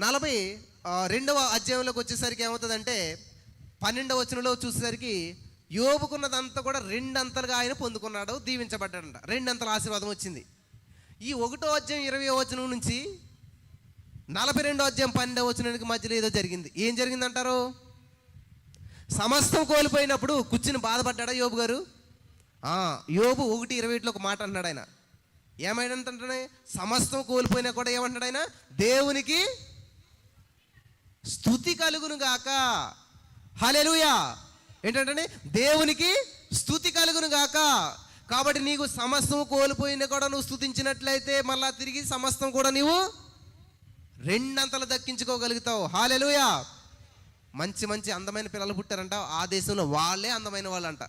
42వ అధ్యాయంలోకి వచ్చేసరికి ఏమవుతుందంటే 12వ వచనంలో చూసేసరికి యోబుకున్నదంతా కూడా 2 అంతలుగా ఆయన పొందుకున్నాడు, దీవించబడ్డాడంట. 2 అంతల ఆశీర్వాదం వచ్చింది. ఈ 1వ అధ్యాయం 20వ వచనం నుంచి 42వ అధ్యాయం 12వ వచనానికి మధ్యలో ఏదో జరిగింది. ఏం జరిగిందంటారు? సమస్తం కోల్పోయినప్పుడు కూర్చుని బాధపడ్డాడా యోబు గారు? యోబు 1:21 ఒక మాట అంటున్నాడు ఆయన. ఏమైందంటే సమస్తం కోల్పోయినా కూడా ఏమంటాడు ఆయన? దేవునికి స్తుతి కలుగును గాక. హల్లెలూయా. ఏంటంటే దేవునికి స్తుతి కలుగును గాక. కాబట్టి నీకు సమస్తం కోల్పోయినా కూడా నువ్వు స్తుతించినట్లయితే మళ్ళా తిరిగి సమస్తం కూడా నీవు రెండంతలు దక్కించుకోగలుగుతావు. హల్లెలూయా. మంచి మంచి అందమైన పిల్లలు పుట్టారంట ఆ దేశంలో, వాళ్ళే అందమైన వాళ్ళంట.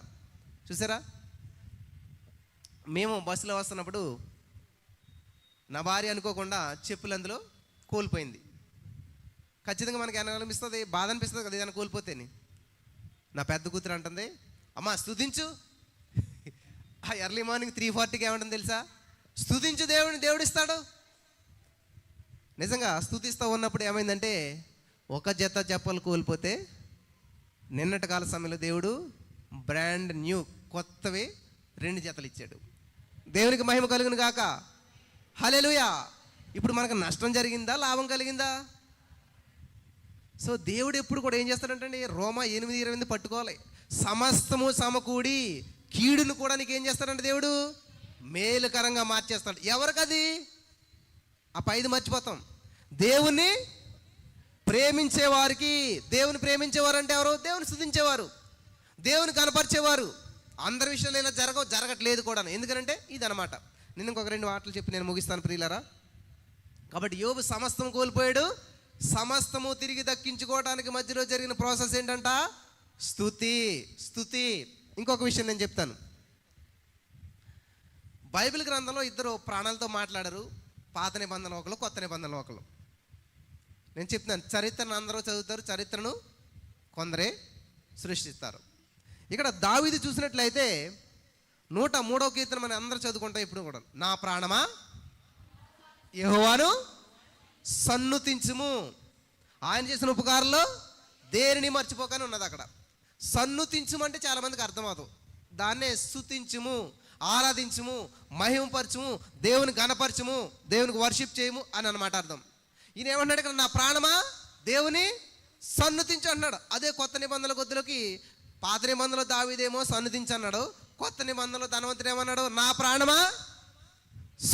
చూసారా? మేము బస్సులో వస్తున్నప్పుడు నా భార్య అనుకోకుండా చెప్పులు అందులో కోల్పోయింది. ఖచ్చితంగా మనకి ఏమైనా అనిపిస్తుంది, బాధ అనిపిస్తుంది కదా ఏదైనా కోల్పోతేని. నా పెద్ద కూతురు అంటుంది, అమ్మా స్తుతించు. ఎర్లీ మార్నింగ్ 3:40కి ఏమంటుంది తెలుసా? స్తుతించు, దేవుడు ఇస్తాడు. నిజంగా స్తుతిస్తూ ఉన్నప్పుడు ఏమైందంటే ఒక జత చెప్పలు కోల్పోతే నిన్నటి కాల సమయంలో దేవుడు బ్రాండ్ న్యూ కొత్తవి 2 జతలు ఇచ్చాడు. దేవునికి మహిమ కలుగును గాక. హల్లెలూయా. ఇప్పుడు మనకు నష్టం జరిగిందా, లాభం కలిగిందా? సో దేవుడు ఎప్పుడు కూడా ఏం చేస్తాడంటే రోమా 8:28 పట్టుకోవాలి. సమస్తము సమకూడి కీడును కూడా నీకు ఏం చేస్తాడంటే దేవుడు మేలుకరంగా మార్చేస్తాడు. ఎవరికది? ఆ పైది మర్చిపోతాం. దేవుణ్ణి ప్రేమించే వారికి. దేవుని ప్రేమించేవారు అంటే ఎవరు? దేవుని స్తుతించేవారు, దేవుని కనపరిచేవారు. అందరి విషయంలో ఇలా జరగట్లేదు కూడా. ఎందుకంటే ఇదనమాట. నేను ఇంకొక 2 మాటలు చెప్పి నేను ముగిస్తాను ప్రియులారా. కాబట్టి యోబు సమస్తం కోల్పోయాడు, సమస్తము తిరిగి దక్కించుకోవడానికి మధ్యలో జరిగిన ప్రాసెస్ ఏంటంట? స్తుతి. ఇంకొక విషయం నేను చెప్తాను. బైబిల్ గ్రంథంలో 2 ప్రాణాలతో మాట్లాడారు. పాత నిబంధనలు ఒకరు, కొత్త నిబంధనలు ఒకరు. నేను చెప్తున్నాను, చరిత్రను అందరూ చదువుతారు, చరిత్రను కొందరే సృష్టిస్తారు. ఇక్కడ దావీదు చూసినట్లయితే 103వ కీర్తన మనం అందరూ చదువుకుంటాం ఇప్పుడు కూడా. నా ప్రాణమా యెహోవాను సన్నుతించుము, ఆయన చేసిన ఉపకారంలో దేనిని మర్చిపోకని ఉన్నది అక్కడ. సన్నుతించుము అంటే చాలా మందికి అర్థమవుతుంది. దాన్నే స్తుతించుము, ఆరాధించుము, మహిమపరచుము, దేవుని ఘనపరచుము, దేవునికి వర్షిప్ చేయము అని అన్నమాట అర్థం. ఈయన ఏమన్నాడు ఇక్కడ? నా ప్రాణమా దేవుని సన్నుతించు అన్నాడు. అదే కొత్త నిబంధనల కొద్దిలోకి పాత నిబంధనలో దావీదేమో సన్నుతించు అన్నాడు, కొత్త నిబంధనలో ధనవంతుడు ఏమన్నాడు? నా ప్రాణమా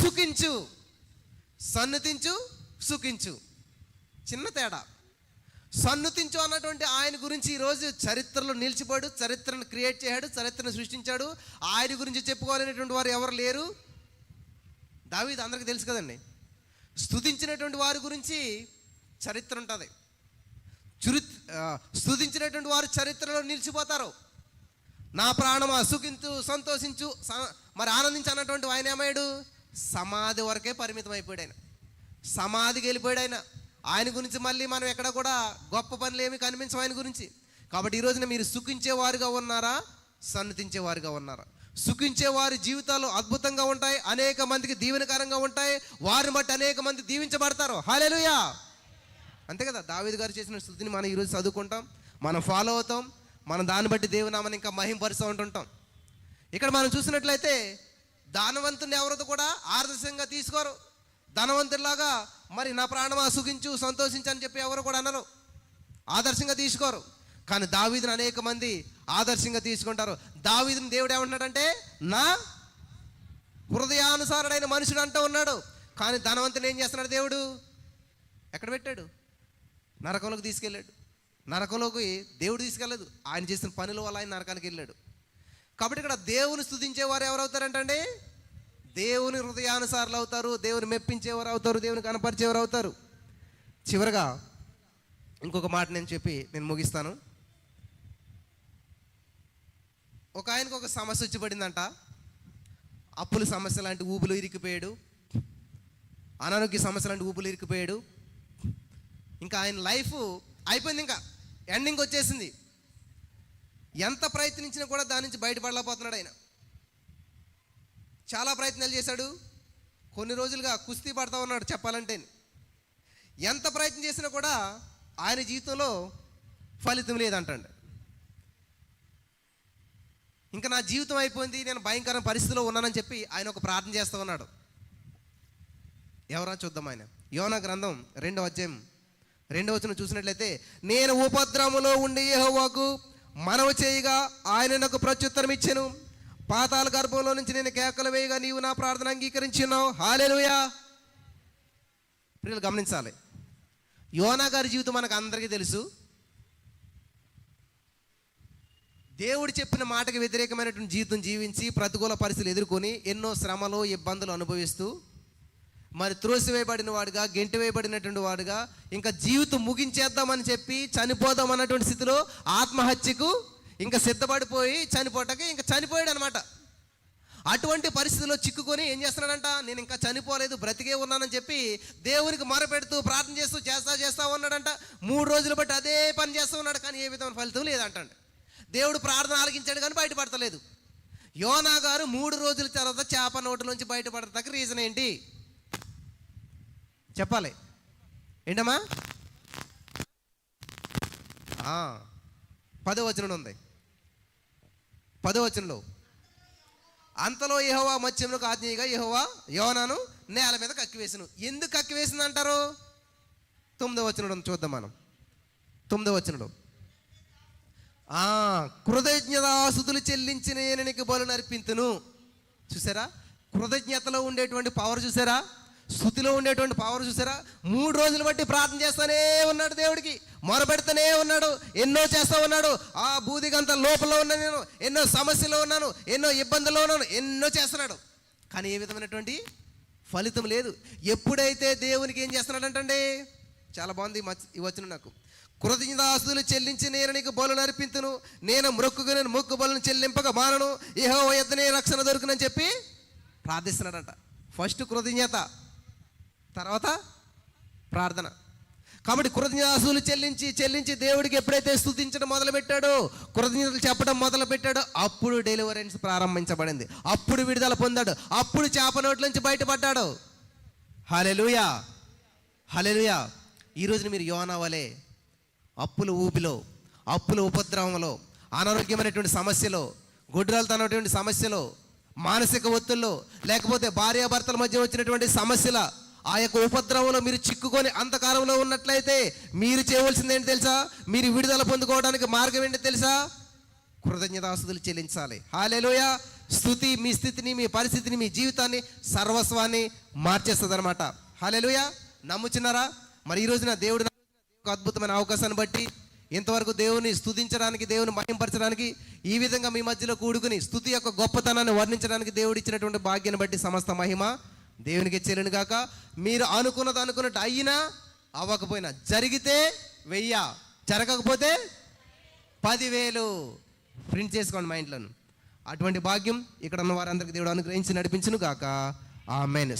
సుఖించు. సన్నుతించు, సుఖించు, చిన్న తేడా. సన్నుతించు అన్నటువంటి ఆయన గురించి ఈరోజు చరిత్రలో నిలిచిపోయాడు, చరిత్రను క్రియేట్ చేశాడు, చరిత్రను సృష్టించాడు. ఆయన గురించి చెప్పుకోవాలనేటువంటి వారు ఎవరు లేరు. దావీదు అందరికీ తెలుసు కదండి. స్తుతించినటువంటి వారి గురించి చరిత్ర ఉంటుంది. స్తుతించినటువంటి వారు చరిత్రలో నిలిచిపోతారు. నా ప్రాణమా సుఖించు, సంతోషించు, మరి ఆనందించు అన్నటువంటి ఆయన ఏమయ్యాడు? సమాధి వరకే పరిమితం అయిపోయాడు. ఆయన సమాధికి వెళ్ళిపోయాడు. ఆయన గురించి మళ్ళీ మనం ఎక్కడ కూడా గొప్ప పనులు ఏమి కనిపించవు ఆయన గురించి. కాబట్టి ఈ రోజున మీరు సుఖించేవారుగా ఉన్నారా, సన్నతించేవారుగా ఉన్నారా? సుఖించేవారి జీవితాలు అద్భుతంగా ఉంటాయి, అనేక మందికి దీవెనకరంగా ఉంటాయి, వారిని బట్టి అనేక మంది దీవించబడతారు. హల్లెలూయా. అంతే కదా? దావీదు గారు చేసిన స్తుతిని మనం ఈరోజు చదువుకుంటాం, మనం ఫాలో అవుతాం, మనం దాన్ని బట్టి దేవునామని ఇంకా మహింపరుస్తూ ఉంటుంటాం. ఇక్కడ మనం చూసినట్లయితే ధనవంతుని ఎవరితో కూడా ఆదర్శంగా తీసుకోరు. ధనవంతుడిలాగా మరి నా ప్రాణమా సుఖించు, సంతోషించు అని చెప్పి ఎవరు కూడా అనరు, ఆదర్శంగా తీసుకోరు. కానీ దావీదుని అనేక మంది ఆదర్శంగా తీసుకుంటారు. దావీదుని దేవుడు ఏమంటున్నాడంటే నా హృదయానుసారుడైన మనుషుడు అంటూ ఉన్నాడు. కానీ ధనవంతుని ఏం చేస్తున్నాడు? దేవుడు ఎక్కడ పెట్టాడు? నరకంలోకి తీసుకెళ్ళాడు. నరకంలోకి దేవుడు తీసుకెళ్ళలేదు, ఆయన చేసిన పనుల వల్ల ఆయన నరకానికి వెళ్ళాడు. కాబట్టి ఇక్కడ దేవుని స్తుతించేవారు ఎవరు అవుతారంటే దేవుని హృదయానుసారులు అవుతారు, దేవుని మెప్పించేవారు అవుతారు, దేవుని కనపరిచేవారు అవుతారు. చివరగా ఇంకొక మాట నేను చెప్పి నేను ముగిస్తాను. ఒక ఆయనకు ఒక సమస్య వచ్చి పడిందంట. అప్పుల సమస్య లాంటి ఊబులు ఇరికిపోయాడు, అనారోగ్య సమస్య లాంటి ఊబులు ఇరికిపోయాడు. ఇంకా ఆయన లైఫ్ అయిపోయింది, ఇంకా ఎండింగ్ వచ్చేసింది. ఎంత ప్రయత్నించినా కూడా దాని నుంచి బయటపడలేకపోతున్నాడు ఆయన. చాలా ప్రయత్నాలు చేశాడు, కొన్ని రోజులుగా కుస్తీ పడతా ఉన్నాడు చెప్పాలంటే. ఎంత ప్రయత్నం చేసినా కూడా ఆయన జీవితంలో ఫలితం లేదంటాడు. ఇంకా నా జీవితం అయిపోయింది, నేను భయంకర పరిస్థితిలో ఉన్నానని చెప్పి ఆయన ఒక ప్రార్థన చేస్తూ ఉన్నాడు. ఎవరా చూద్దాం. ఆయన యోనా గ్రంథం 2వ అధ్యాయం 2వ వచనం చూసినట్లయితే, నేను ఉపద్రవములో ఉండి యెహోవాకు మనవి చేయగా ఆయన నాకు ప్రత్యుత్తరం ఇచ్చెను. పాతాళ గర్భంలో నుంచి నేను కేకలు వేయగా నీవు నా ప్రార్థన అంగీకరించున్నావు. హల్లెలూయా. ప్రియులు గమనించాలి, యోనా గారి జీవితం మనకు అందరికీ తెలుసు. దేవుడు చెప్పిన మాటకి వ్యతిరేకమైనటువంటి జీవితం జీవించి ప్రతికూల పరిస్థితులు ఎదుర్కొని ఎన్నో శ్రమలు ఇబ్బందులు అనుభవిస్తూ మరి త్రోసివేయబడిన వాడుగా, గెంటి వేయబడినటువంటి వాడుగా, ఇంకా జీవితం ముగించేద్దామని చెప్పి చనిపోదాం అన్నటువంటి స్థితిలో ఆత్మహత్యకు ఇంకా సిద్ధపడిపోయి చనిపోవటానికి ఇంకా చనిపోయాడు అనమాట. అటువంటి పరిస్థితిలో చిక్కుకొని ఏం చేస్తున్నాడంట, నేను ఇంకా చనిపోలేదు, బ్రతికే ఉన్నానని చెప్పి దేవునికి మొరపెడుతూ ప్రార్థన చేస్తూ చేస్తా ఉన్నాడంట. 3 రోజులు బట్టి అదే పని చేస్తూ ఉన్నాడు, కానీ ఏ విధమైన ఫలితం లేదంటండి. దేవుడు ప్రార్థన ఆలకించాడు కానీ బయటపడతలేదు. యోనా గారు 3 రోజుల తర్వాత చేప నోటిలోంచి బయటపడతానికి రీజన్ ఏంటి చెప్పాలి. ఏంటమ్మా? 10వ వచనం ఉంది. 10వ వచనంలో అంతలో యెహోవా మత్స్యమునకు ఆజ్ఞగా యెహోవా యోనాను నేల మీద కక్కివేసెను. ఎందుకు కక్కివేసింది అంటారు? 9వ వచనం చూద్దాం మనం. 9వ వచనంలో కృతజ్ఞతాస్తుతులు చెల్లించి నేను నీకు బలు నర్పింతును. చూసారా? కృతజ్ఞతలో ఉండేటువంటి పవర్ చూసారా? స్తుతిలో ఉండేటువంటి పవర్ చూసారా? 3 రోజులు బట్టి ప్రార్థన చేస్తూనే ఉన్నాడు, దేవుడికి మొరపెడుతూనే ఉన్నాడు, ఎన్నో చేస్తూ ఉన్నాడు. ఆ బూదిగంత లోపల ఉన్నాను నేను, ఎన్నో సమస్యలో ఉన్నాను, ఎన్నో ఇబ్బందుల్లో ఉన్నాను, ఎన్నో చేస్తున్నాడు, కానీ ఏ విధమైనటువంటి ఫలితం లేదు. ఎప్పుడైతే దేవునికి ఏం చేస్తున్నాడంటండి, చాలా బాగుంది ఈ వచనం నాకు. కృతజ్ఞతాస్తుతులు చెల్లించి నేను నీకు బలు నర్పింతును, నేను మొక్కుకుని మొక్కు బలను చెల్లింపక మానను, యెహోవా యొద్దనే రక్షణ దొరుకునని చెప్పి ప్రార్థిస్తున్నాడంట. ఫస్ట్ కృతజ్ఞత, తర్వాత ప్రార్థన. కాబట్టి కృతజ్ఞతాస్తుతులు చెల్లించి దేవుడికి ఎప్పుడైతే స్తుతించడం మొదలుపెట్టాడో, కృతజ్ఞతలు చెప్పడం మొదలుపెట్టాడో, అప్పుడు డెలివరెన్స్ ప్రారంభించబడింది, అప్పుడు విడుదల పొందాడు, అప్పుడు చేప నోట్ల నుంచి బయటపడ్డాడు. హల్లెలూయా, హల్లెలూయా. ఈరోజు మీరు యోనా వలె అప్పుల ఊపిలో, అప్పుల ఉపద్రవంలో, అనారోగ్యమైనటువంటి సమస్యలో, గుడ్రాలతోనటువంటి సమస్యలో, మానసిక ఒత్తిడిలో, లేకపోతే భార్యాభర్తల మధ్య వచ్చినటువంటి సమస్యల ఆ యొక్క ఉపద్రవంలో మీరు చిక్కుకొని అంధకారంలో ఉన్నట్లయితే మీరు చేయవలసింది ఏంటి తెలుసా? మీరు విడుదల పొందుకోవడానికి మార్గం ఏంటి తెలుసా? కృతజ్ఞతాస్తుతులు చెల్లించాలి. హల్లెలూయా. స్తుతి మీ స్థితిని, మీ పరిస్థితిని, మీ జీవితాన్ని, సర్వస్వాన్ని మార్చేస్తుంది అనమాట. హల్లెలూయా. నమ్ముచున్నారా? మరి ఈ రోజున దేవుడు అద్భుతమైన అవకాశాన్ని బట్టి ఇంతవరకు దేవుని స్తుతించడానికి, దేవుని మహింపరచడానికి, ఈ విధంగా మీ మధ్యలో కూడుకుని స్తుతి యొక్క గొప్పతనాన్ని వర్ణించడానికి దేవుడు ఇచ్చినటువంటి భాగ్యాన్ని బట్టి సమస్త మహిమ దేవునికి చెల్లును గాక. మీరు అనుకున్నట్టు అయినా అవ్వకపోయినా, జరిగితే 1000, జరగకపోతే 10,000 ప్రింట్ చేసుకోండి మైండ్లను. అటువంటి భాగ్యం ఇక్కడ ఉన్న వారందరికీ దేవుడు అనుగ్రహించి నడిపించును గాక. ఆమేన్.